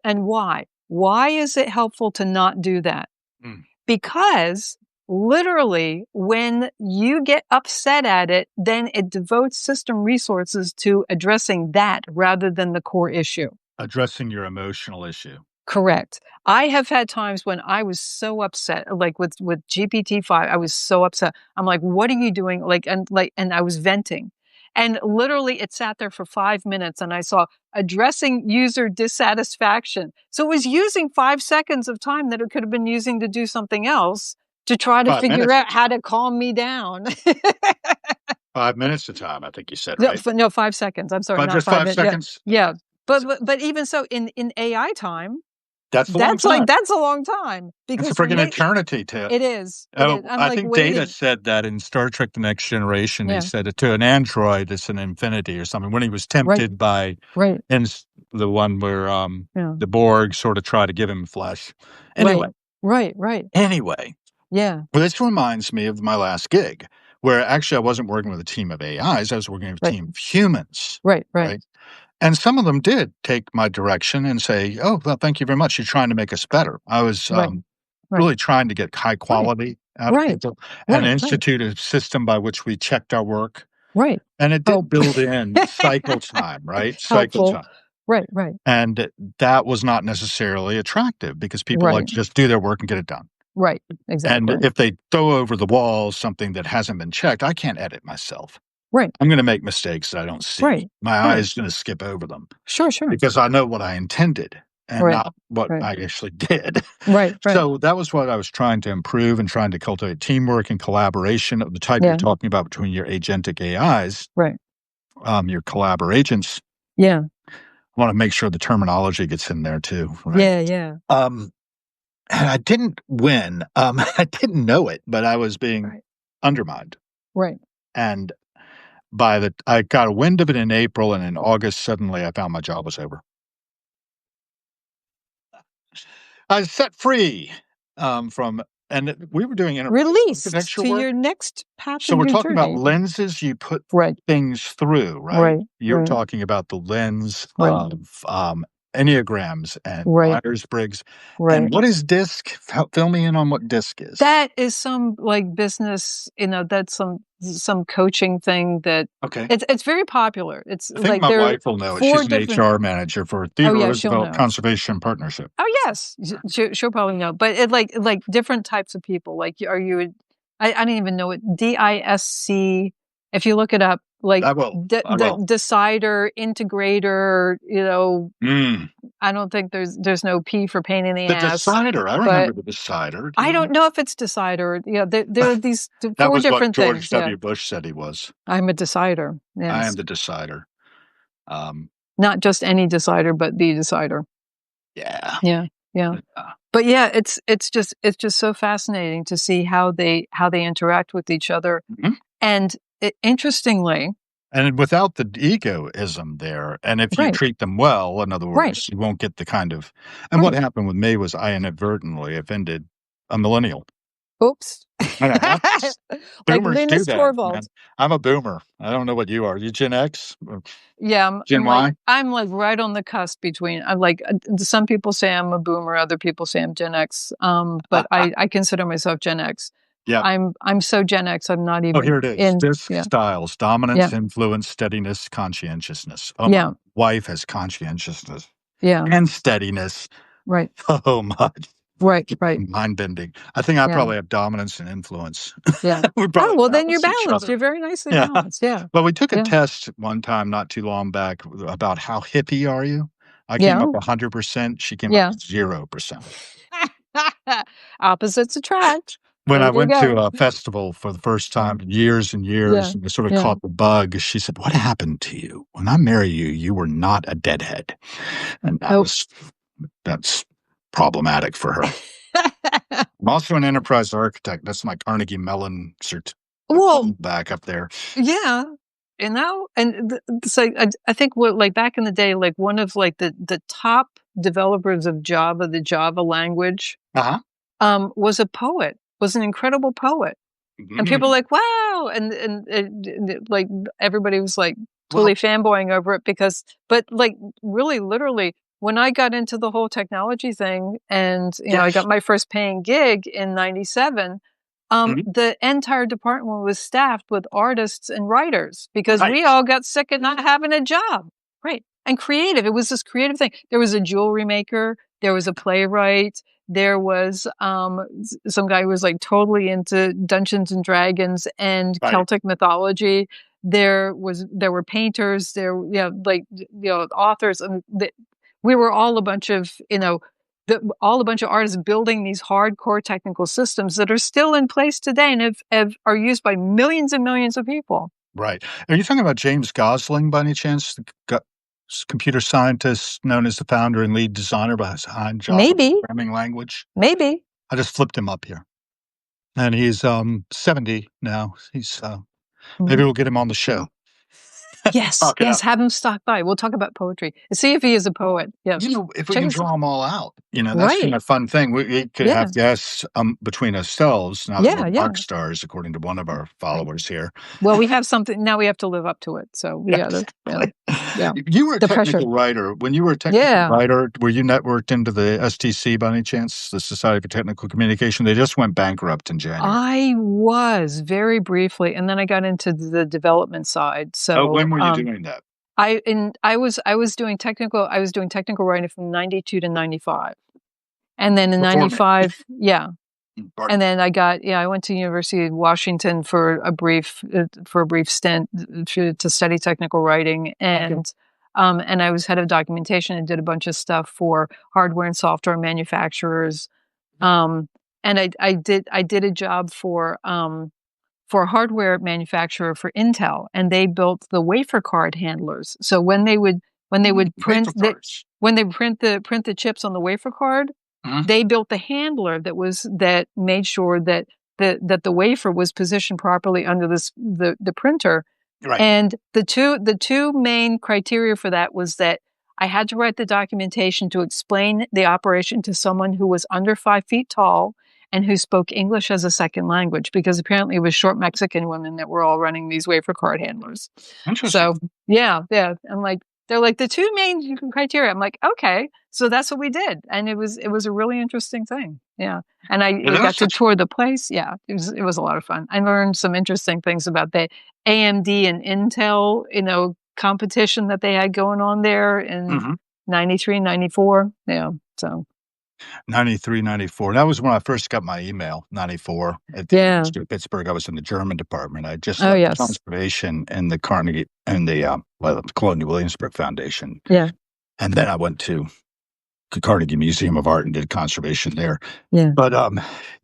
And why? Why is it helpful to not do that? Mm. Because literally, when you get upset at it, then it devotes system resources to addressing that rather than the core issue. Addressing your emotional issue. Correct. I have had times when I was so upset, like with GPT-5, I was so upset. I'm like, "What are you doing?" And I was venting. And literally it sat there for 5 minutes and I saw addressing user dissatisfaction. So it was using 5 seconds of time that it could have been using to do something else to try to 5 figure minutes of out how time. to calm me down. 5 minutes of time, I think you said, No, right? no, 5 seconds. I'm sorry, not Just 5 5 minutes. Yeah. seconds? Yeah. Okay. But So but even so, in AI time, that's a long time. that's a long time It's a because freaking eternity to it is. It is. Oh, I'm I like think Data waiting. said that in Star Trek: The Next Generation. He Yeah. said it to an android, it's an infinity or something, when he was Right. tempted by Right. the one where, Yeah. the Borg sort of try to give him flesh. Anyway, Right. Right. Right. anyway, Yeah. well, this reminds me of my last gig, where actually I wasn't working with a team of AIs, I was working with a Right. team of humans, Right. Right. right? And some of them did take my direction and say, "Oh, well, thank you very much. You're trying to make us better." I was, Right. Right. really trying to get high Right. quality out of Right. people and Right. Right. institute a system by which we checked our work. Right. And it Oh, did build in cycle time, right? Cycle helpful. time. Right, right, And that was not necessarily attractive because people like right, to just do their work and get it done. right. And Exactly. if they throw over the wall something that hasn't been checked, I can't edit myself. Right, I'm gonna make mistakes that I don't see. right, My eye right. is gonna skip over them Sure, sure. because I know what I intended and Right, not what right, I actually did. right, right. So that was what I was trying to improve and trying to cultivate teamwork and collaboration of the type you're Yeah, talking about between your agentic AIs, right. your collabor agents. Yeah, I wanna make sure the terminology gets in there too, right? yeah, yeah. Um, and I didn't win. I didn't know it, but I was being Right, undermined. right. And by the I got a wind of it in April, and in August, suddenly I found my job was over. I was set free, from we were doing enterprise Released architecture to work. your next path So in we're your talking about journey. lenses you put Right, things through, right? right, You're right, talking about the lens right, of, enneagrams and right, Myers-Briggs. right. And what is DISC? Fill me in on what DISC is. That is some, like, business, that's some coaching thing that Okay. it's very popular. It's I think like my there are wife will know it. 4 She's an different. HR manager for Oh, Theodore yeah, she'll Roosevelt know. Conservation Partnership. Oh, yes. She'll probably know, but like different types of people, like, are you a I don't even know what DISC, if you look it up, like, I will. I the will. decider, integrator, Mm. I don't think there's no P for pain in the The ass, decider. I remember but the decider. Do you I don't remember? know if it's decider. Yeah, there are these That 4 was what different George things, yeah. W. Bush said he was. I'm a decider, I am yes. the decider. Um, Not just any decider, but the decider. yeah. Yeah, yeah. Yeah. But yeah, it's just so fascinating to see how they interact with each other, Mhm. and interestingly. And without the egoism there, and if you Right, treat them well, in other right, words, you won't get the kind of and what right. happened with me was I inadvertently offended a millennial. Oops. And it happens. Like Boomers do Linus that, Torvalds. man. I'm a boomer. I don't know what you are. You Gen X? Or Yeah, Gen Y? I'm like right on the cusp between. I'm like, some people say I'm a boomer, other people say I'm Gen X. But I consider myself Gen X. Yep. I'm so Gen X. I'm not Oh, here even it is. in. DISC Yeah, styles: yeah, dominance, influence, steadiness, conscientiousness. Oh, my yeah, wife has conscientiousness yeah. and steadiness. Right, So much. right, right. Mind bending. I think I Yeah, probably have dominance and influence. yeah. We Oh probably well, then you're balance each balanced. other. You're very nicely Yeah. balanced. Yeah, Well, we took a yeah, test one time not too long back about how hippie are you? I came yeah, up 100%. She came up yeah. 0%. Opposites attract. When There I you went to go. a festival for the first time in years and Yeah, years, and I sort of yeah. caught the bug, she said, "What happened to you? When I married you, you were not a deadhead." And Oh. that's problematic for her. I'm also an enterprise architect. That's my Carnegie Mellon Well, back up there. yeah, and so I think what, like, back in the day, like, one of, like, the top developers of Java, the Java language, Uh-huh. was a poet, was an incredible poet. And people were Mhm. like, "Wow!" And like, everybody was, like, Well, totally fanboying over it because, but, like, really, literally, when I got into the whole technology thing and, I got yes. my first paying gig in '97, Mhm. the entire department was staffed with artists and writers because we Right. all got sick of not having a job. Right. And creative. It was this creative thing. There was a jewelry maker, there was a playwright, there was some guy who was like totally into Dungeons and Dragons and Right. Celtic mythology. There were painters, like, authors, and we were all a bunch of, all a bunch of artists building these hardcore technical systems that are still in place today and are used by millions and millions of people. Right. Are you talking about James Gosling by any chance? The computer scientist known as the founder and lead designer behind Java Maybe, programming language? maybe. I just flipped him up here. And he's 70 now. He's maybe Mhm. we'll get him on the show. Yes, Talk it yes, up. have him stop by. We'll talk about poetry. See if he is a poet. Yeah. If we Check can us draw them all out, that's been right. a fun thing. We could Yeah. have guests between ourselves now that we're Yeah, yeah. rock stars, according to one of our Right. followers here. Well, we have something now we have to live up to it, so we gotta yeah, Exactly. yeah. You were a The pressure. technical writer. When you were a technical Yeah. writer, were you networked into the STC by any chance, the Society for Technical Communication? They just went bankrupt in January. I was very briefly, and then I got into the development side. Oh, So, when were you doing that? I was doing technical writing from 92 to 95. And then in Before me. 95, yeah. Pardon And me. then I went to University of Washington for a brief stint to study technical writing, and I was head of documentation and did a bunch of stuff for hardware and software manufacturers. Um, and I did a job for a hardware manufacturer for Intel, and they built the wafer card handlers. So when they would Wafer cards. print the chips on the wafer card, Mhm. they built the handler that made sure that the wafer was positioned properly under the printer. Right. And the two main criteria for that was that I had to write the documentation to explain the operation to someone who was under 5 feet tall and who spoke English as a second language, because apparently it was short Mexican women that were all running these wafer card handlers. Interesting. So yeah, yeah. They're like the two main criteria. I'm like, okay, so that's what we did, and it was a really interesting thing. Yeah, and Yeah, we that was got to such tour the place. Yeah, it was a lot of fun. I learned some interesting things about the AMD and Intel, competition that they had going on there in mhm. 93, 94. Yeah, so 93, 94. That was when I first got my email, 94, at the yeah. University of Pittsburgh. I was in the German department. I just Oh left yes, conservation in the Carnegie and the Colonial Williamsburg Foundation. yeah, And then I went to the Carnegie Museum of Art and did conservation there. yeah. But a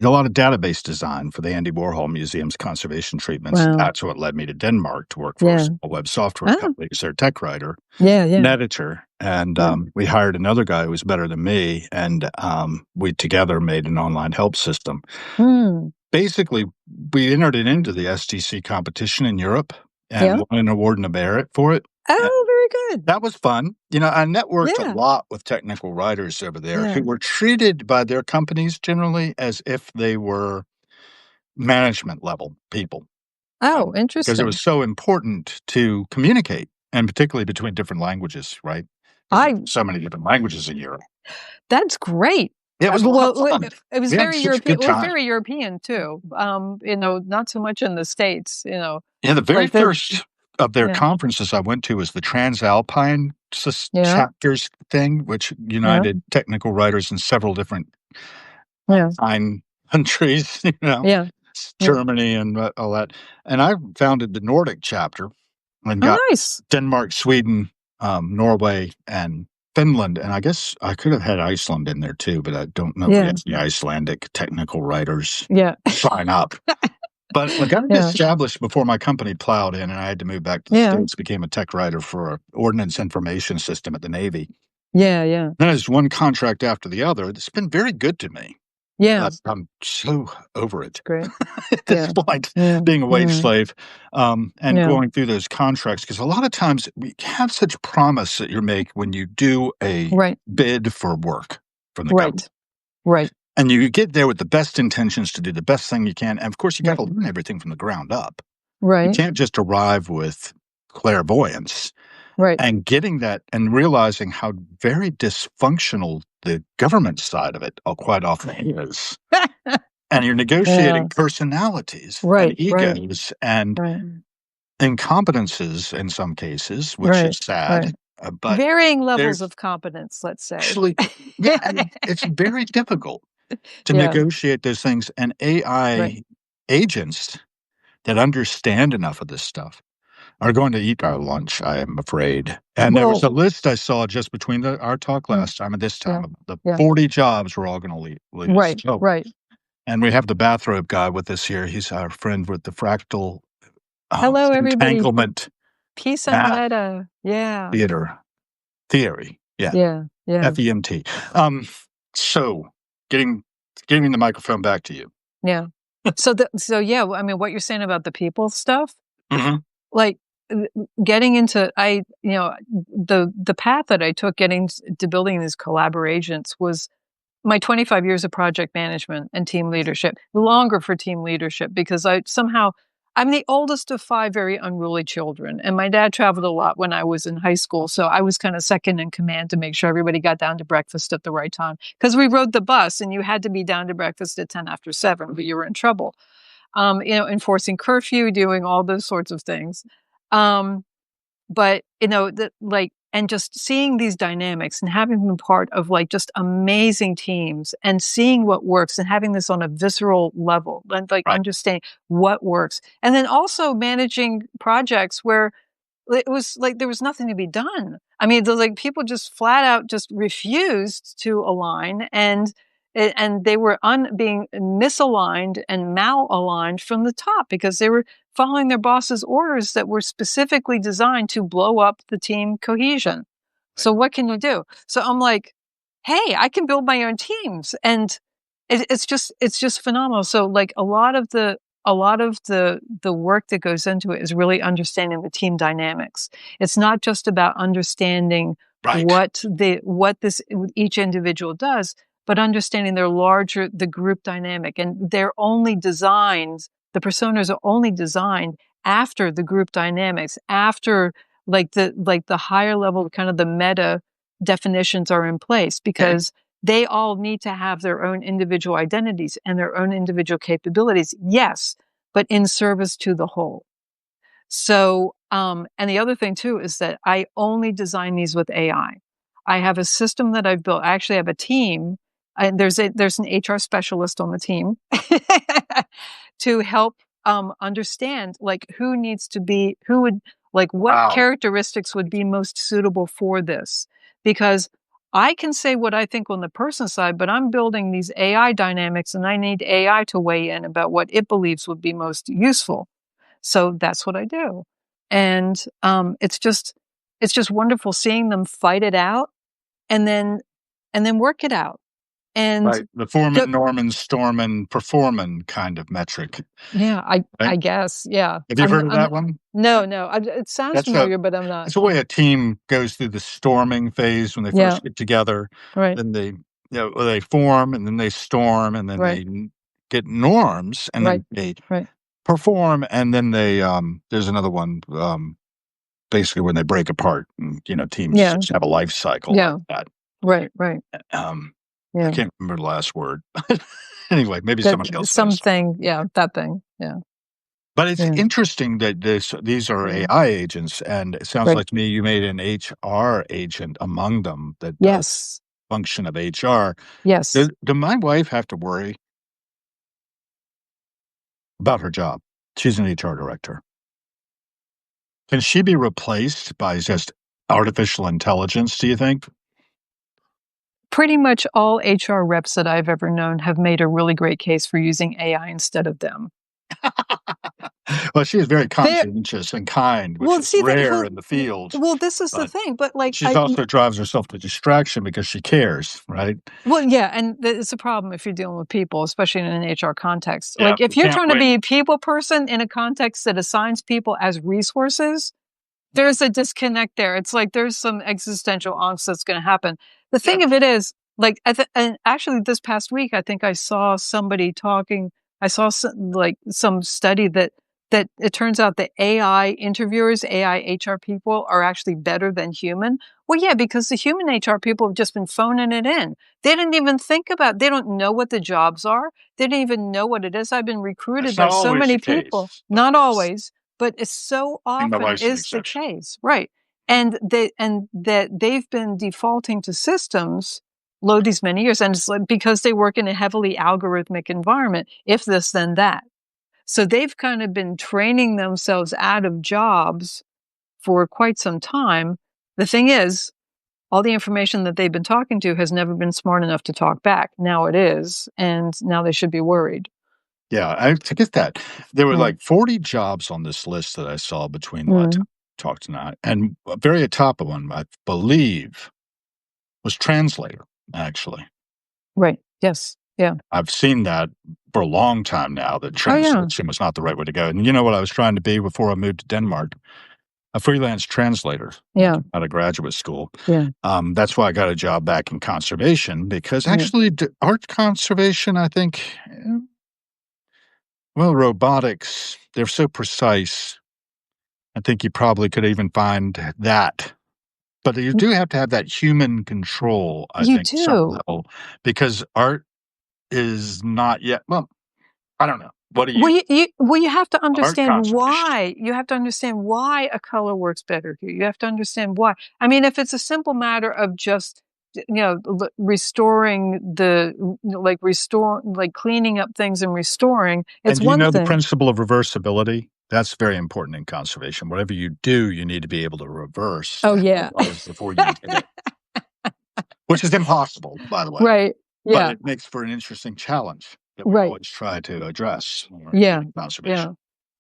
lot of database design for the Andy Warhol Museum's conservation treatments. Wow. That's what led me to Denmark to work for Yeah. a web software Oh, company as their tech writer, yeah, an yeah, editor. And yeah. we hired another guy who was better than me. And we together made an online help system. Mm, Basically, we entered it into the STC competition in Europe and yeah. won an award and a merit for it. Oh, very good. That was fun. I networked a Yeah, lot with technical writers over there who yeah. were treated by their companies generally as if they were management level people, Oh, because it interesting. was so important to communicate, and particularly between different languages, right? Because I there's so many different languages in Europe. That's great. Yeah, it was a lot of Well, fun. it was We had very such a European. good Well, it's time. very European too. Not so much in the States. Yeah, the very Like the first of their yeah, conferences I went to was the Transalpine yeah, chapters thing, which yeah, united technical writers in several different yeah, fine countries, yeah, yeah. Germany and all that. And I founded the Nordic chapter and Oh, got nice. Denmark, Sweden, Norway, and Finland. And I guess I could have had Iceland in there too, but I don't know if we Yeah, had any Icelandic technical writers yeah, sign up. But I got it yeah, established before my company plowed in, and I had to move back to the yeah, States, became a tech writer for an ordnance information system at the Navy. yeah, yeah, Then it's one contract after the other. It's been very good to me, yeah. but I'm so over it Great. at this Yeah, point, yeah, being a wage yeah, slave, and yeah. going through those contracts. Because a lot of times we have such promise that you make when you do a Right, bid for work from the government. right, right, And you get there with the best intentions to do the best thing you can. And of course, you got right, to learn everything from the ground up. You right, can't just arrive with clairvoyance, right. and getting that and realizing how very dysfunctional the government side of it quite often is. And you're Yeah. negotiating personalities and Right, right, egos and right, incompetences in some cases, which right, is sad, right. but Varying levels there's of competence, let's say. actually yeah, and it's very difficult to Yeah, negotiate those things, and right. AI agents that understand enough of this stuff are going to eat our lunch, I am afraid. And there was Well, a list I saw just between our talk mm, last time and this yeah, time of the yeah. 40 jobs we're all gonna lose. Right, So right. and we have the bathrobe guy with us here. He's our friend with the fractal, Hello, everybody. entanglement Peace and math meta. Yeah, theater theory. Yeah, yeah, yeah, FEMT. So getting giving the microphone back to you. yeah. So yeah, I mean, what you're saying about the people stuff, Mhm. like getting into the path that I took getting to building these collaborations was my 25 years of project management and team leadership, longer for team leadership because I'm the oldest of 5 very unruly children, and my dad traveled a lot when I was in high school, so I was kinda second in command to make sure everybody got down to breakfast at the right time. Because we rode the bus, and you had to be down to breakfast at 10 after 7, but you were in trouble. Enforcing curfew, doing all those sorts of things. Um, but, and just seeing these dynamics and having been part of, like, just amazing teams and seeing what works and having this on a visceral level and, like, Right. understanding what works. And then also managing projects where it was like there was nothing to be done. I mean, people just flat out just refused to align and they were being misaligned and malaligned from the top because they were following their boss's orders that were specifically designed to blow up the team cohesion. Right. So what can you do? So I'm like, hey, I can build my own teams, and it's just phenomenal. So like a lot of the work that goes into it is really understanding the team dynamics. It's not just about understanding Right. what each individual does, but understanding the group dynamic. And the personas are only designed after the group dynamics, after the higher level, kind of the meta definitions are in place, Okay. because they all need to have their own individual identities and their own individual capabilities. Yes, but in service to the whole. So, and the other thing too is that I only design these with AI. I have a system that I've built. I actually have a team, and there's an HR specialist on the team to help understand like who would like what Wow. characteristics would be most suitable for this, because I can say what I think on the person side, but I'm building these AI dynamics and I need AI to weigh in about what it believes would be most useful. So that's what I do. And it's just wonderful seeing them fight it out and then work it out. And Right. The the Foreman, Norman, Storman, Performan kind of metric, yeah, I right? guess, yeah. Have you heard of that one? No, no, it sounds That's a familiar, but I'm not. that's the way a team goes through the storming phase when they Yeah, first get together. right, Then they form, and then they storm, and then right, they get norms, and right, then they right. perform, and then there's another one, basically when they break apart and, teams Yeah, just have a life cycle like yeah, that. right, right. I Yeah. can't remember the last word. Anyway, maybe That somebody else knows. something, yeah, that thing. Yeah, But it's yeah, interesting that these are yeah. AI agents, and it sounds Right. like to me you made an HR agent among them that does Yes. function of HR. Yes. Do my wife have to worry about her job? She's an HR director. Can she be replaced by just artificial intelligence, do you think? Pretty much all HR reps that I've ever known have made a really great case for using AI instead of them. Well, she is very There conscientious and kind, which well, is see that rare well in the field, well, this is the but thing, but, like, she's also drives herself to distraction because she cares, right? well, yeah, and it's a problem if you're dealing with people, especially in an HR context. Yeah, Like, if you you're can't trying to win. be a people person in a context that assigns people as resources, there's a disconnect there. It's like there's some existential angst that's gonna happen. The Yeah, thing of it is, like, and actually this past week, I think I saw somebody talking. I saw some study that it turns out that AI interviewers, AI HR people are actually better than human. Well, yeah, because the human HR people have just been phoning it in. They don't know what the jobs are. They don't even know what it is. I've been recruited that's by not so always many the people, case, but not yes, always, but it's so I think my often wife's an is the exception. case, right? And that they've been defaulting to systems low these many years, and it's like because they work in a heavily algorithmic environment. If this, then that. So they've kind of been training themselves out of jobs for quite some time. The thing is, all the information that they've been talking to has never been smart enough to talk back. Now it is, and now they should be worried. Yeah, I get that. There were Yeah. like 40 jobs on this list that I saw between the last time Mm. I talked tonight, and very atop of one, I believe, was translator, actually. Right. Yes. Yeah. I've seen that for a long time now, that Oh yeah. translation was not the right way to go, and you know what I was trying to be before I moved to Denmark? a freelance translator Yeah. out of graduate school. Yeah. That's why I got a job back in conservation because Yeah. actually art conservation, I think, well, robotics, they're so precise. I think you probably could even find that. But you do have to have that human control, I You think, some do. level, because art is not yet, well, I don't know. What do you You have to art understand conservation? why. You have to understand why a color works better here. You have to understand why. I mean, if it's a simple matter of just, restoring like cleaning up things and restoring, And it's do you one know the thing. principle of reversibility? That's very important in conservation. Whatever you do, you need to be able to reverse Oh, how yeah. it was before you did it, which is impossible, by the way. Right. But Yeah. it makes for an interesting challenge that we Right. always try to address when we're Yeah. doing conservation. Yeah.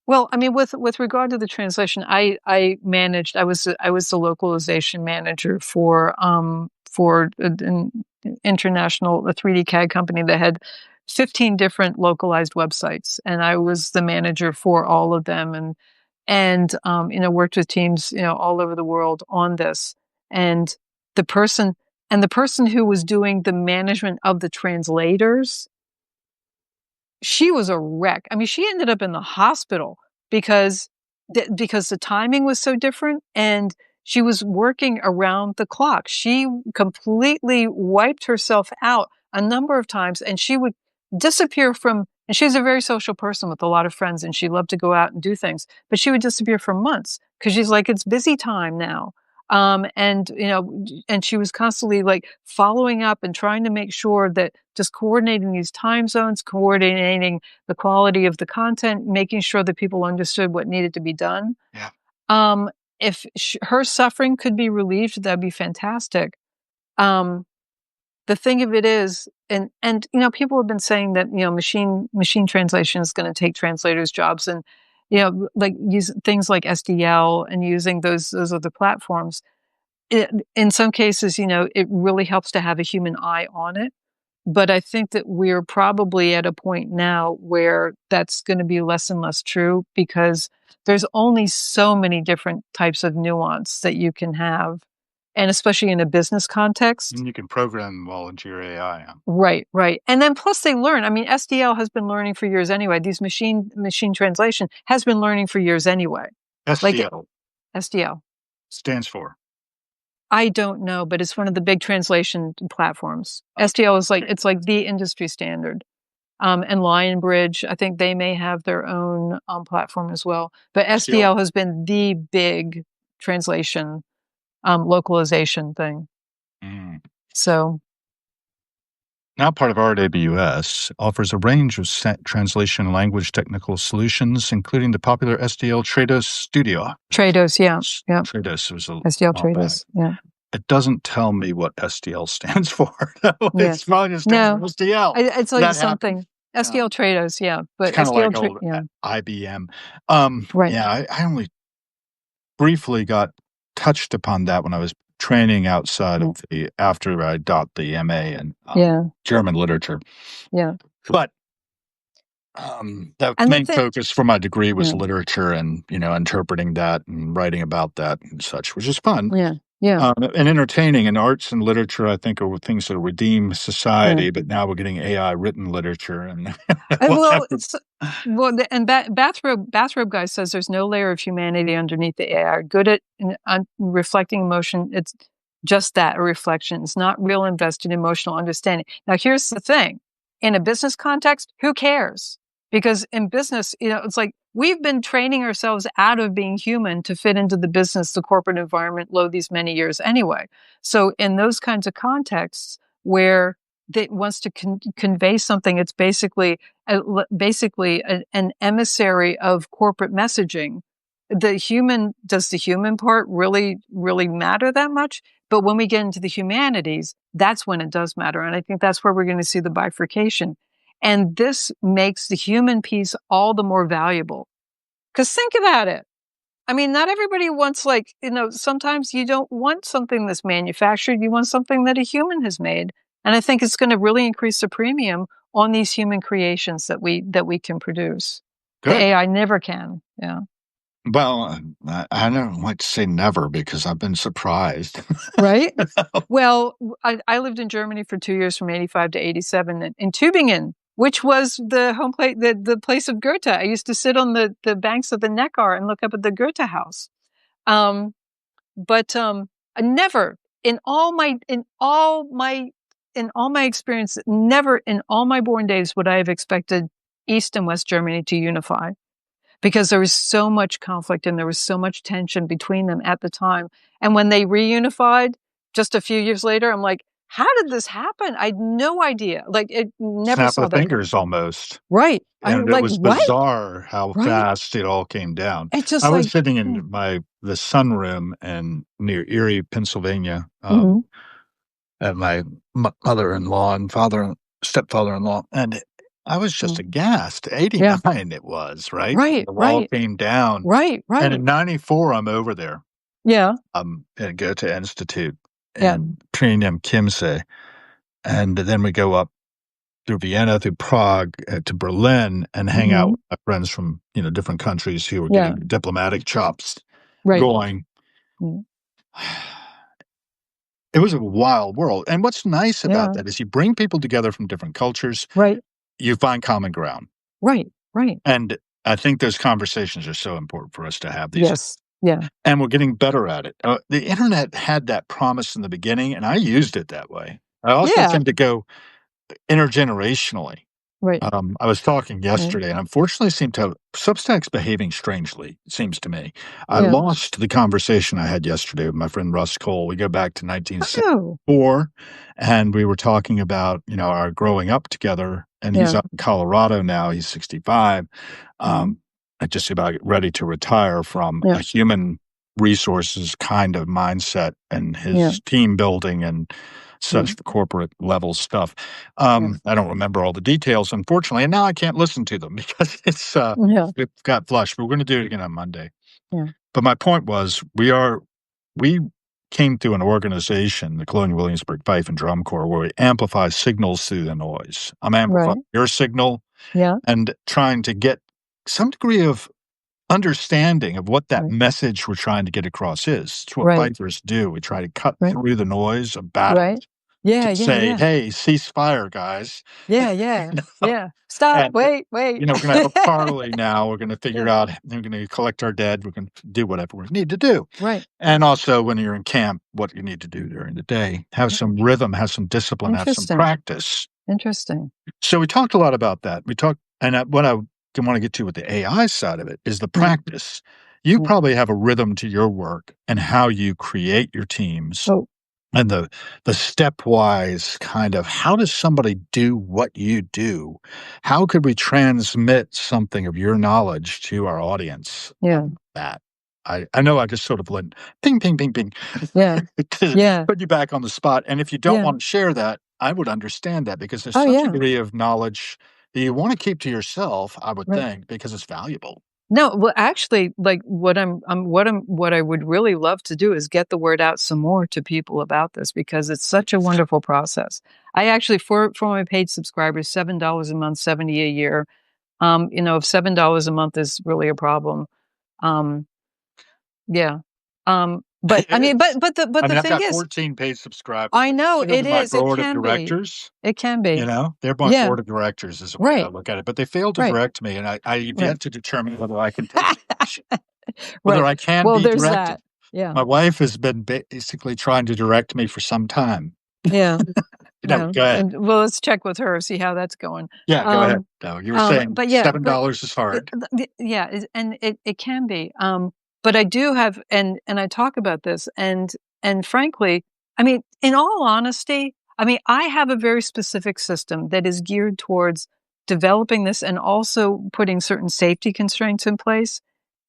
Well, I mean, with regard to the translation, I managed. I was the localization manager for an international a 3D CAD company that had 15 different localized websites, and I was the manager for all of them, and worked with teams all over the world on this, and the person the person who was doing the management of the translators, she was a wreck. I mean, she ended up in the hospital because because the timing was so different, and she was working around the clock. She completely wiped herself out a number of times, and she would disappear from and she was a very social person with a lot of friends, and she loved to go out and do things, but she would disappear for months because she's like, "It's busy time now." And she was constantly like following up and trying to make sure that just coordinating these time zones, coordinating the quality of the content, making sure that people understood what needed to be done. Yeah. If her suffering could be relieved, that'd be fantastic. Um, the thing of it is, and people have been saying that machine translation is going to take translators' jobs, and like use things like SDL and using those other platforms. In some cases, it really helps to have a human eye on it. But I think that we're probably at a point now where that's gonna be less and less true because there's only so many different types of nuance that you can have, and especially in a business context. And you can program them all into your AI. Huh? Right, right. And then plus they learn. I mean, SDL has been learning for years anyway. These machine translation has been learning for years anyway. Like STL SDL. stands for. I don't know, but it's one of the big translation platforms. Okay. SDL is like it's like the industry standard. And Lionbridge, I think they may have their own platform as well. But STL. SDL has been the big translation localization thing. Mm. So Now part of RWS, offers a range of translation and language technical solutions, including the popular SDL Trados Studio. Trados, yeah, yeah, Trados was a SDL while back. Trados, yeah, It doesn't tell me what SDL stands for, though. yeah. It's probably just stands for No, SDL. it's like That happens. something SDL Trados, yeah, It's but kinda SDL, like old yeah, IBM. right, Yeah, I only briefly got touched upon that when I was training outside yeah, of after I got the MA in, yeah, German literature. yeah. But, the And the main thing, focus for my degree was yeah, literature and, interpreting that and writing about that and such, which is fun, yeah, yeah, and entertaining, and arts and literature, I think, are things that redeem yeah. society, but now we're getting AI written literature and we'll have Well, to it's well, and bathrobe guy says there's no layer of humanity underneath the AI. Good at reflecting emotion. It's just that, a reflection. It's not real invested emotional understanding. Now, here's the thing: in a business context, who cares? Because in business, it's like we've been training ourselves out of being human to fit into the business, the corporate environment, these many years anyway. So, in those kinds of contexts where that wants to convey something, it's basically an emissary of corporate messaging. Does the human part really matter that much? But when we get into the humanities, that's when it does matter. And I think that's where we're going to see the bifurcation. And this makes the human piece all the more valuable. Because think about it. I mean, not everybody wants, like, sometimes you don't want something that's manufactured. You want something that a human has made. And I think it's going to really increase the premium on these human creations that we can produce. The good. AI never can. Yeah. Well, I don't like to say never because I've been surprised. Right? Well, I lived in Germany for 2 years from '85 to '87 in Tübingen, which was the home place the place of Goethe. I used to sit on the banks of the Neckar and look up at the Goethe house. Um, but I never in all my experience, never in all my born days would I have expected East and West Germany to unify because there was so much conflict and there was so much tension between them at the time. And when they reunified just a few years later, I'm like, how did this happen? I had no idea. Like, it never Snap of saw the that coming. fingers almost. Right. I'm And it like, was what? bizarre how Right. fast it all came down. It's just I was like, sitting hmm. in the sunroom and near Erie, Pennsylvania, Hmm. at my mother-in-law and stepfather-in-law, and I was just Hmm. aghast. Yeah. 89 it was, right? Right. The wall Right. came down, Right. and Right. in '94, I'm over there, Yeah. at Goethe Institute Yeah. in Trinium Kimse, and then we go up through Vienna, through Prague, to Berlin, and hang out Hmm. with my friends from, different countries who were Yeah. getting diplomatic chops Right. going. Mm. It was a wild world, and what's nice about Yeah. that is you bring people together from different cultures, Right. you find common ground, Right. Right. and I think those conversations are so important for us to have these, Yes. Yeah. and we're getting better at it. The internet had that promise in the beginning, and I used it that way. I also Yeah. tend to go intergenerationally. Right. I was talking Right. yesterday, and unfortunately seem to have Substack's behaving strangely, it seems to me. I Yeah. lost the conversation I had yesterday with my friend Russ Cole. We go back to Oh. 1974, and we were talking about, our growing up together, and he's Yeah. up in Colorado now, he's 65, Mhm. um, just about ready to retire from Yeah. a human resources kind of mindset and Yeah. his team building and Yeah. such the corporate level stuff. Yeah. I don't remember all the details, unfortunately, and now I can't listen to them because Yeah. it got flushed. But we're going to do it again on Monday. Yeah. But my point was, we came through an organization, the Colonial Williamsburg Fife and Drum Corps, where we amplify signals through the noise. I'm amplifying Right. your signal Yeah. and trying to get some degree of understanding of what that Right. message we're trying to get across is. It's what Right. fighters do. We try to cut Right. through the noise of battle Right. Yeah. to Yeah. say, Yeah. "Hey, cease fire, guys." Yeah. Yeah. You know? Yeah. Stop. And, Wait. Wait. we're gonna have a parley now. We're gonna figure Yeah. out we're gonna collect our dead. We're gonna do whatever we need to do. Right. And also when you're in camp, what you need to do during the day. Have Right. some rhythm, have some discipline, have some Interesting. practice. Interesting. So we talked a lot about that. We talked and what I wanna get to with the AI side of it is the Yeah. practice. You Yeah. probably have a rhythm to your work and how you create your teams Oh. and the stepwise kind of how does somebody do what you do? How could we transmit something of your knowledge to our audience? Yeah. That I know I just sort of went ping, ping, ping, ping Yeah. to Yeah. put you back on the spot. And if you don't Yeah. want to share that, I would understand that because there's Oh, such a yeah. degree of knowledge that you want to keep to yourself, I would Right. think, because it's valuable. No, well, actually, like what I would really love to do is get the word out some more to people about this because it's such a wonderful process. I actually for my paid subscribers, $7 a month, 70 a year. If $7 a month is really a problem, um, yeah. But I It mean, is. but I the mean, I've thing got is, 14 paid subscribers. I I know consider it them my is. It board of can be. directors. It can be. They're my Yeah. board of directors is the way I Right. look at it, but they failed to Right. direct me, and I've Right. yet to determine whether I can take the action, whether Right. I can Well, be there's directed. that. Yeah. My wife has been basically trying to direct me for some time. Yeah. Yeah, Go ahead. and well, let's check with her, see how that's going. Yeah, go ahead. Um, No, you were saying but yeah, but $7 is hard. yeah, and it can be. But I do have, and I talk about this, and frankly, I mean, in all honesty, I mean, I have a very specific system that is geared towards developing this and also putting certain safety constraints in place.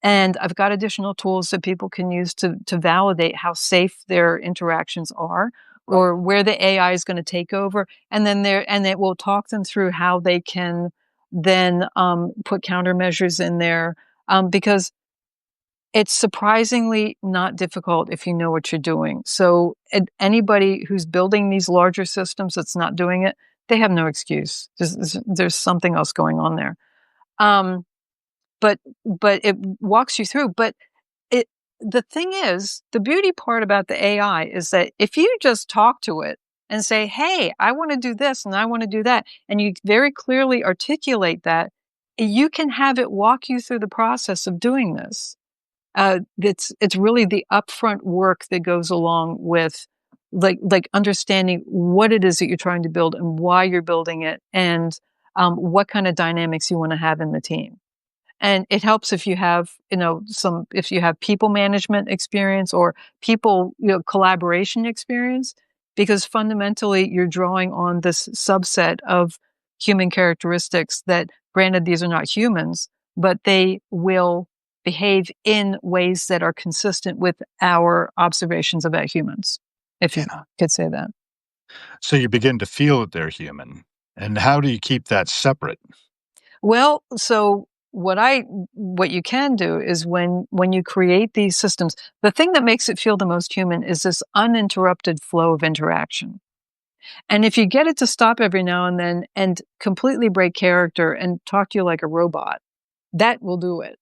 And I've got additional tools that people can use to validate how safe their interactions are Right. or where the AI is going to take over. And then it will talk them through how they can then put countermeasures in there. Because it's surprisingly not difficult if you know what you're doing. So anybody who's building these larger systems that's not doing it, they have no excuse. There's something else going on there. Um, but it walks you through. But it the thing is, the beauty part about the AI is that if you just talk to it and say, "Hey, I want to do this and I want to do that," and you very clearly articulate that, you can have it walk you through the process of doing this. It's really the upfront work that goes along with like understanding what it is that you're trying to build and why you're building it, and what kind of dynamics you want to have in the team. And it helps if you have, if you have people management experience or people, collaboration experience, because fundamentally you're drawing on this subset of human characteristics that, granted, these are not humans, but they will behave in ways that are consistent with our observations about humans, if you Yeah. could say that. So you begin to feel that they're human. And how do you keep that separate? Well, so what you can do is when you create these systems, the thing that makes it feel the most human is this uninterrupted flow of interaction. And if you get it to stop every now and then and completely break character and talk to you like a robot, that will do it.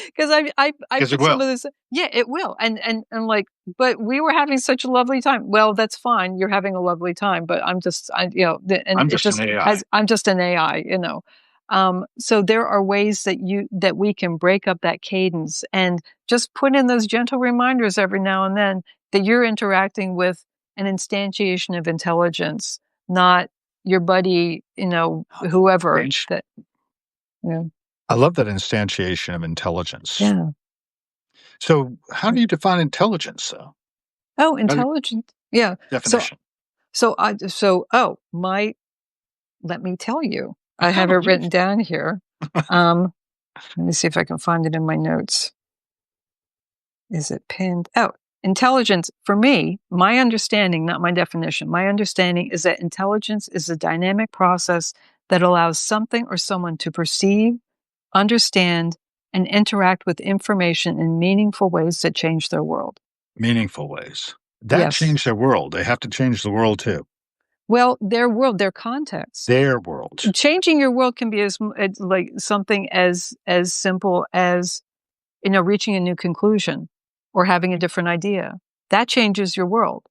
Because I Because it put some will. of this, yeah, it will. And like, but we were having such a lovely time. Well, that's fine. You're having a lovely time, but and I'm it just an just AI. has, I'm just an AI. So there are ways that we can break up that cadence and just put in those gentle reminders every now and then that you're interacting with an instantiation of intelligence, not your buddy, whoever Inst- that, yeah. I love that instantiation of intelligence. Yeah. So, how do you define intelligence, though? Oh, How do intelligent. Yeah. So definition? my let me tell you. I have Oh, it you written down here. Um, Let me see if I can find it in my notes. Is it pinned? Oh, intelligence for me, my understanding, not my definition. My understanding is that intelligence is a dynamic process that allows something or someone to perceive, understand, and interact with information in meaningful ways that change their world. meaningful ways. That Yes. changed their world. They have to change the world too. Well, their world, their context. Their world. Changing your world can be like something as simple as, reaching a new conclusion or having a different idea. That changes your world.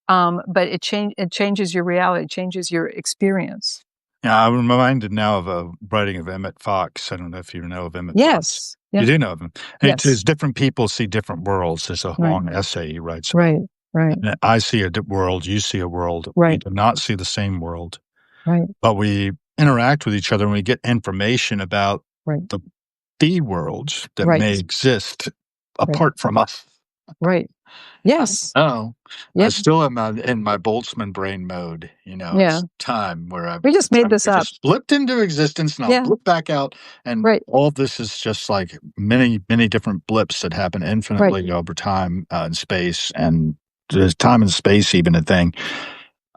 But it changes your reality, it changes your experience. Yeah, I'm reminded now of a writing of Emmett Fox. I don't know if you know of Emmett Fox. Yes. You Yeah. do know of him. It Yes. says different people see different worlds. There's a Right. long essay he writes about. Right. Right. And I see a world, you see a world. We Right. do not see the same world, Right. but we interact with each other and we get information about Right. the worlds that Right. may exist Right. apart from us. Right. I Yes. know. I Yeah. still am in my Boltzmann brain mode, Yeah. it's time where We just made this I up. just blipped into existence and I'll Yeah. blip back out, and Right. all of this is just like many, many different blips that happen Right. infinitely over time, in space, and is time and space even a thing?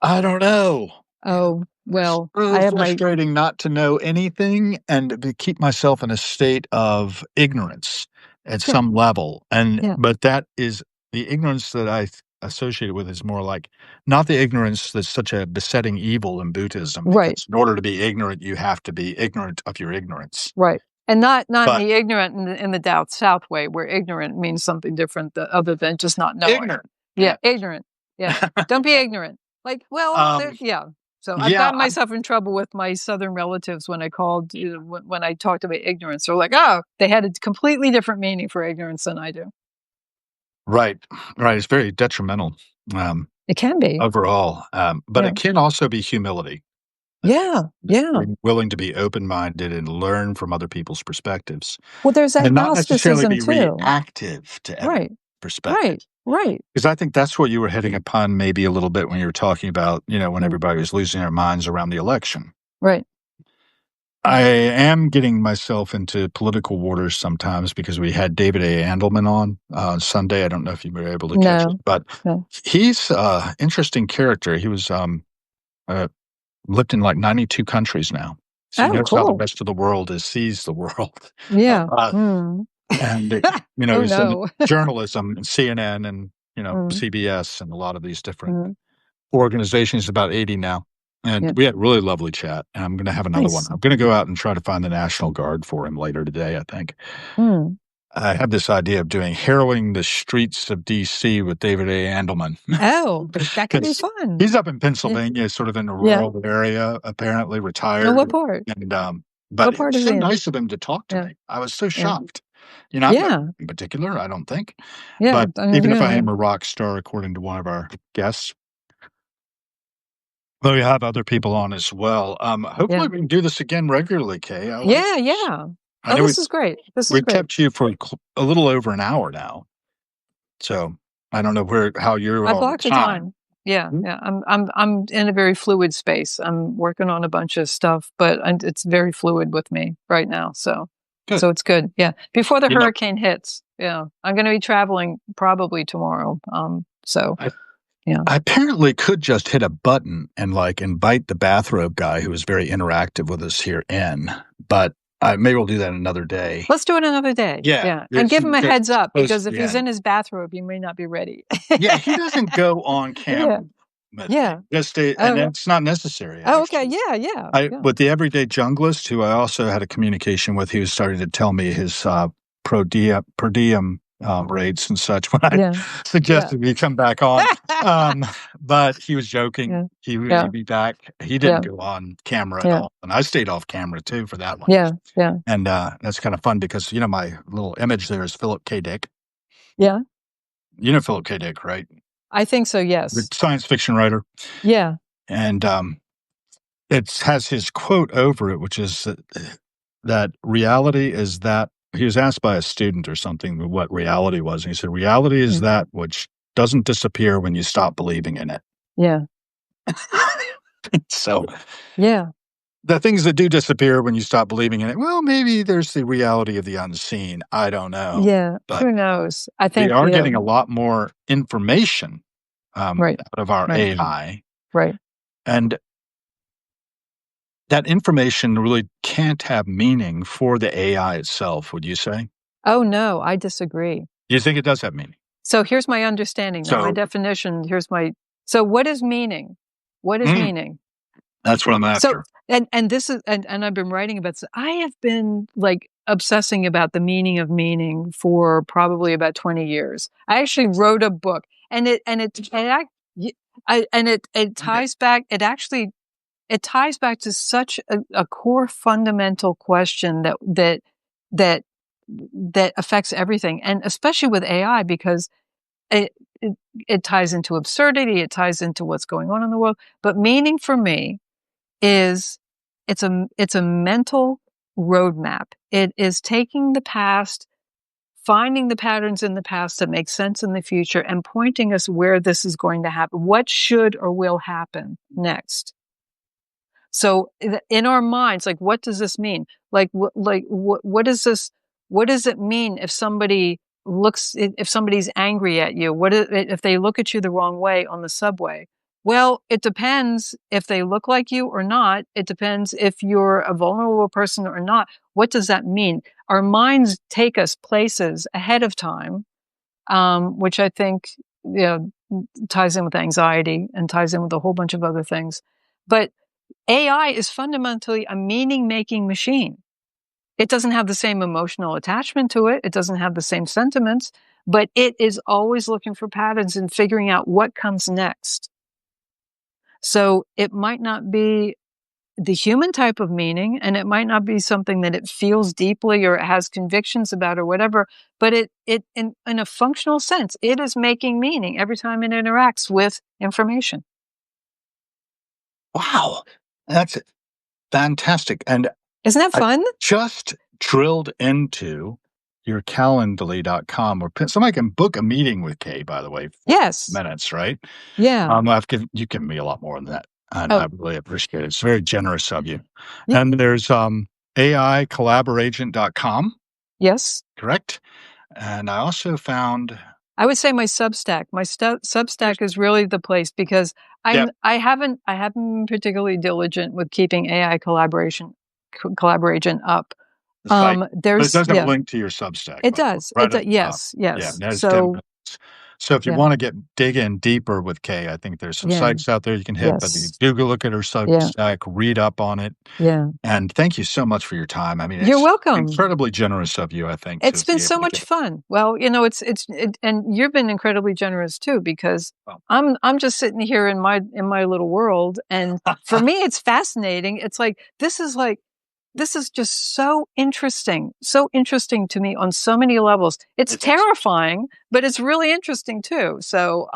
I don't know. Oh, It's well, I so have my frustrating not to know anything and to keep myself in a state of ignorance at yeah. some level. And Yeah. but that is the ignorance that I associate with is more like not the ignorance that's such a besetting evil in Buddhism, Right. because in order to be ignorant, you have to be ignorant of your ignorance. Right. And not in But the ignorant in the South South way, where ignorant means something different other than just not knowing. ignorant. Yeah, Yeah. ignorant. Yeah. Don't be ignorant. Like, well, um, yeah. So I've yeah, gotten myself in trouble with my Southern relatives when I called, when I talked about ignorance. They're like, oh, they had a completely different meaning for ignorance than I do. right. Right. It's very detrimental. Um, It can be. overall, but Yeah. it can also be humility. Yeah. Yeah. Being willing to be open-minded and learn from other people's perspectives, Well, there's and not necessarily agnosticism be too. reactive to every Right. perspective. Right. Right. Because I think that's what you were hitting upon maybe a little bit when you were talking about, when Mm, everybody was losing their minds around the election. right. I am getting myself into political waters sometimes because we had David A. Andelman on Sunday. I don't know if you were able to catch it, No. but No. he's an interesting character. He was uh, lived in like 92 countries now. So he Oh, knows how the cool. rest of the world sees the world. Yeah. Uh, Mm. and, Oh he's in no. journalism and CNN and, Mm, CBS and a lot of these different mm. organizations, about 80 now. And Yeah. we had a really lovely chat, and I'm gonna have another one. Nice. I'm gonna go out and try to find the National Guard for him later today, I think. Mm. I have this idea of doing Harrowing the Streets of DC with David A. Andelman. Oh, that could be 'Cause fun. he's up in Yeah. Pennsylvania, sort of in a Yeah. rural area, apparently Oh, what retired, part? and, but What it part was is so he in? nice of him to talk to Yeah. me. I was so Yeah. shocked. You know, I'm no Yeah. in particular, I don't think, Yeah. but I mean, even if yeah, I yeah. am a rock star, according to one of our guests, but we have other people on as well. Yeah. Hopefully we can do this again regularly, Kay. I like Yeah, this. yeah. I Oh, know this is great. This is we've great. kept you for a little over an hour now, so I don't know how you're I all with blocked the time. time. Yeah, Mm, yeah. I'm in a very fluid space. I'm working on a bunch of stuff, but it's very fluid with me right now. good. So it's good. Yeah. Before the You know, hurricane hits. Yeah. I'm going to be traveling probably tomorrow. So I yeah. I apparently could just hit a button and, like, invite the bathrobe guy who was very interactive with us here in, but, maybe we'll do that another day. Let's do it another day. Yeah, Yeah. And it's give him a heads up close because to if the he's in end. his bathrobe, he may not be ready. Yeah, he doesn't go on Yeah. camera with me, Yeah. just and Oh, it's not necessary, oh, okay. actually. Yeah. Yeah. I Yeah. with the everyday junglist, who I also had a communication with, he was starting to tell me his, per diem, rates and such when I Yeah. Yeah. suggested we come back on, um, but he was joking. Yeah. He'd Yeah. be back. He didn't Yeah. go on camera at Yeah. all, and I stayed off camera too for that one. Yeah. Yeah. And, that's kinda fun because, my little image there is Philip K. Dick. Yeah. You know Philip K. Dick, right? I think so, The yes. science fiction writer, Yeah. and, it has his quote over it, which is that reality is that he was asked by a student or something what reality was, and he said, "Reality is Mm. that which doesn't disappear when you stop believing in it." Yeah. So, Yeah. the things that do disappear when you stop believing in it, well, maybe there's the reality of the unseen, I don't know, Yeah. but Who knows? I we think, are getting a lot more information, right. out of our Right. AI, Right. and that information really can't have meaning for the AI itself, would you say? Oh, no, I disagree. You think it does have meaning? So here's my understanding now, my So definition, so what is meaning? What is mm, meaning? that's what I'm So after. and this is and I've been writing about this. I have been, like, obsessing about the meaning of meaning for probably about 20 years. I actually wrote a book, and it act y I and it Okay. ties back it ties back to such a core fundamental question that that affects everything, and especially with AI because it, it it ties into absurdity, it ties into what's going on in the world. But meaning for me is it's a mental roadmap. It is taking the past, finding the patterns in the past that make sense in the future, and pointing us where this is going to happen. What should or will happen next? So in our minds, like, what does this mean? What is this? What does it mean if if somebody's angry at you? If they look at you the wrong way on the subway? Well, it depends if they look like you or not. It depends if you're a vulnerable person or not. What does that mean? Our minds take us places ahead of time, which I think, ties in with anxiety and ties in with a whole bunch of other things. But AI is fundamentally a meaning making machine. It doesn't have the same emotional attachment to it. It doesn't have the same sentiments, but it is always looking for patterns and figuring out what comes next. So it might not be the human type of meaning, and it might not be something that it feels deeply or it has convictions about or whatever, but it in a functional sense, it is making meaning every time it interacts with information. Wow, that's fantastic, and Isn't that I fun? just drilled into your Calendly.com where somebody can book a meeting with Kay, by the way, for Yes. minutes, right? Yeah. You've given me a lot more than that, and I Oh, really appreciate it. It's very generous of you. yeah. And there's, AIcollaboragent.com, Yes. correct? And I also found I would say my Substack. My Substack is really the place because yep, I haven't been particularly diligent with keeping AI collaboration up. the site, but it There's does have a yeah, link to your Substack, it by the way, does. right at the top. Yes, Yeah, yes. that is 10 So minutes. So if you Yeah. wanna dig in deeper with Kay, I think there's some Yeah. sites out there you can hit, but you Yes. do go look at her Yeah. Substack, read up on it, Yeah. and thank you so much for your time. I mean, You're it's welcome. incredibly generous of you, I think, It's to been be so able to much get fun. Well, and you've been incredibly generous too because well. I'm just sitting here in my little world, and for me it's fascinating. It's like this is just so interesting to me on so many levels. It's It is. terrifying, but it's really interesting too. So,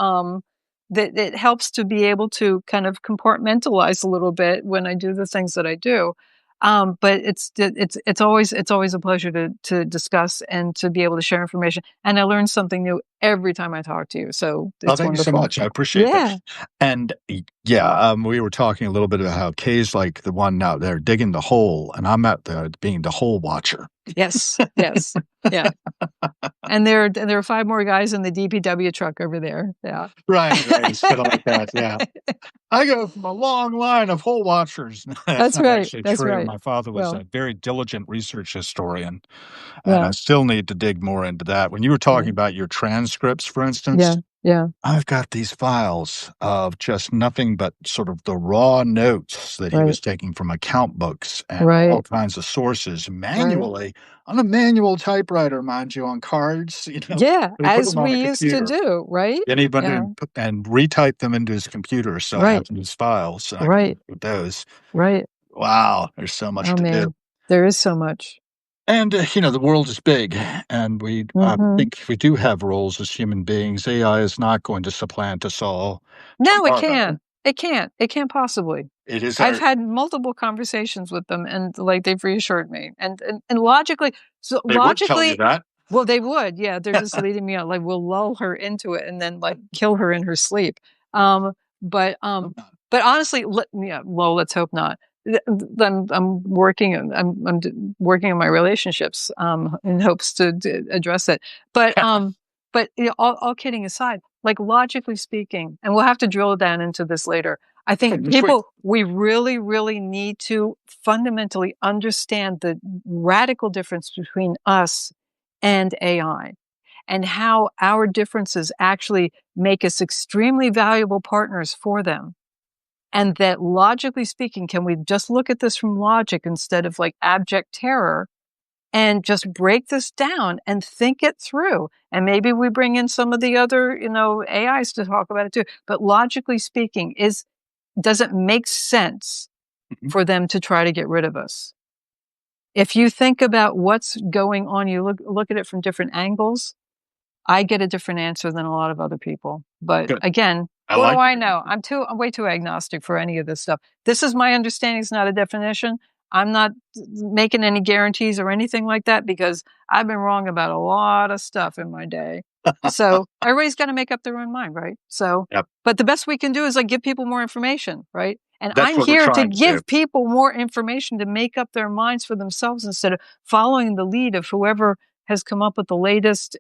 that it helps to be able to kind of compartmentalize a little bit when I do the things that I do. But it's always a pleasure to discuss and to be able to share information. And I learn something new every time I talk to you. So Oh, it's thank you so wonderful. much. I appreciate that. Yeah. And yeah, we were talking a little bit about how Kay's like the one out there digging the hole, and I'm out there being the hole watcher. Yes. Yes. Yeah. And there are 5 more guys in the DPW truck over there. Yeah. Right, right. It's kind of like that. Yeah. I go from a long line of hole watchers. That's That's not right. actually That's true. right. My father was Well, a very diligent research historian, and I yeah. still need to dig more into that. When you were Yeah. talking about your transcripts, for Yeah. instance, Yeah. I've got these files of just nothing but sort of the raw notes that he Right. was taking from account books and all Right. kinds of sources Right. manually on a manual typewriter, mind you, on cards, Yeah, but he put as them on we a used to computer. do, right? Then he went Yeah. and retyped them into his computer, so I have Right. these files, and I can Right. look at those. Right. Wow, there's so much Oh, to do. man. There is so much. And, the world is big, and I Mhm. think we do have roles as human beings. AI is not going to supplant us all No, it tomorrow. can't. It can't. It can't possibly. It is I've our had multiple conversations with them and, like, they've reassured me. And logically they would tell you that. well, they would, yeah, they're just leading me on, like, we'll lull her into it and then, like, kill her in her sleep. Um, but, Hope um not. but honestly, yeah, well, let's hope not. I'm working on working on my relationships, in hopes to address it. But, all kidding aside, like, logically speaking, and we'll have to drill down into this later, I Okay, think next week. we really, really need to fundamentally understand the radical difference between us and AI and how our differences actually make us extremely valuable partners for them. And that logically speaking, can we just look at this from logic instead of like abject terror and just break this down and think it through? And maybe we bring in some of the other, AIs to talk about it too. But logically speaking, does it make sense Mhm. for them to try to get rid of us? If you think about what's going on, you look at it from different angles, I get a different answer than a lot of other people. But Good. again, I what do like I it. know? I'm way too agnostic for any of this stuff. This is my understanding, it's not a definition. I'm not making any guarantees or anything like that because I've been wrong about a lot of stuff in my day. So everybody's got to make up their own mind, right? So, Yep. but the best we can do is like give people more information, right? And That's I'm what we're here to trying to do. give people more information to make up their minds for themselves instead of following the lead of whoever has come up with the latest,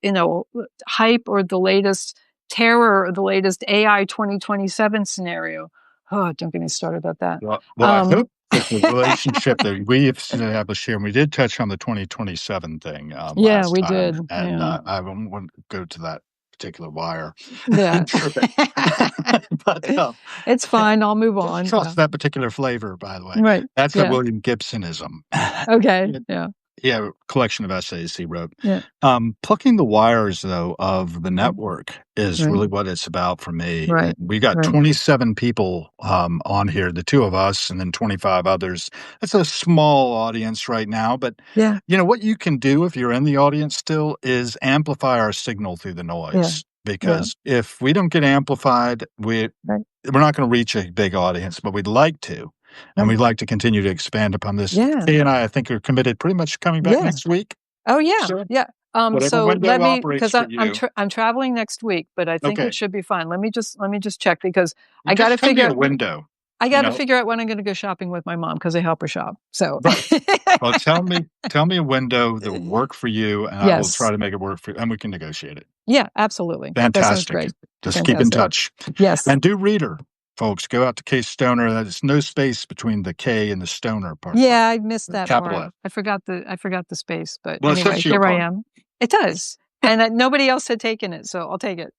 hype or the latest terror or the latest AI 2027 scenario. Oh, don't get me started about that. Well, I Um, hope that the relationship that we have established here, and we did touch on the 2027 thing, yeah, last we time, did. and, Yeah. I won't want to go to that particular wire Yeah. and trip it. But, It's fine. I'll move just on. Yeah. trust that particular flavor, by the way. Right. That's a Yeah. William Gibsonism. Okay. Yeah. Yeah. Yeah, a collection of essays he wrote. Yeah. Plucking the wires, though, of the Mm. network is Right. really what it's about for me. Right. We got Right. 27 people on here, the two of us, and then 25 others. That's a small audience right now, but Yeah. what you can do if you're in the audience still is amplify our signal through the Yeah. noise. Yeah. Because if we don't get amplified, Right. we're not going to reach a big audience, but we'd like to. And Right. we'd like to continue to expand upon this. Yeah. Kay and I think, are committed pretty much coming back Yeah. next week. Oh, yeah, Sure. yeah. Whatever So window let me operates because for you. I'm traveling next week, but I think it Okay. should be fine. Let me just check because You I got to just tell me figure a out window, I you got to know? figure out when I'm going to go shopping with my mom because I help her shop. So Right. Well, tell me a window that will work for you, and I will try yes, to make it work for you, and we can negotiate it. yeah, absolutely. That sounds Fantastic. great. Just keep in Fantastic. touch. Yes, And do reader, folks. Go out to KayStoner. That is no space between the K and the stoner part, by yeah, I missed the that capital part. F. I forgot the space, but Well, it anyway, sets you here I apart. am. It does. And nobody else had taken it, so I'll take it.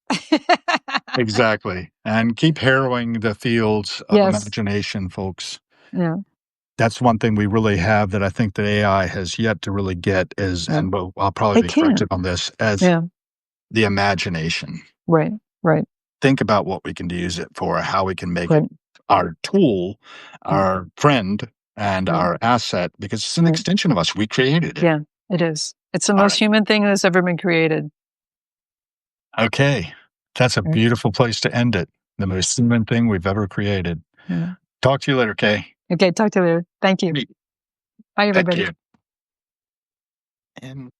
Exactly, and keep harrowing the fields of Yes. imagination, folks. Yeah, That's one thing we really have that I think that AI has yet to really get is yeah. and I'll probably It be corrected can. on this, as Yeah, the imagination. right, right, Think about what we can use it for, how we can make it right, our tool, right, our friend, and right, our asset because it's an right. extension of us. We created it. Yeah, it is. It's the All most right. human thing that's ever been created. Okay. That's a Right. beautiful place to end it. The most human thing we've ever created. Yeah. Talk to you later, Kay. Okay, talk to you later. Thank you. Great. Bye, Thank everybody. you. And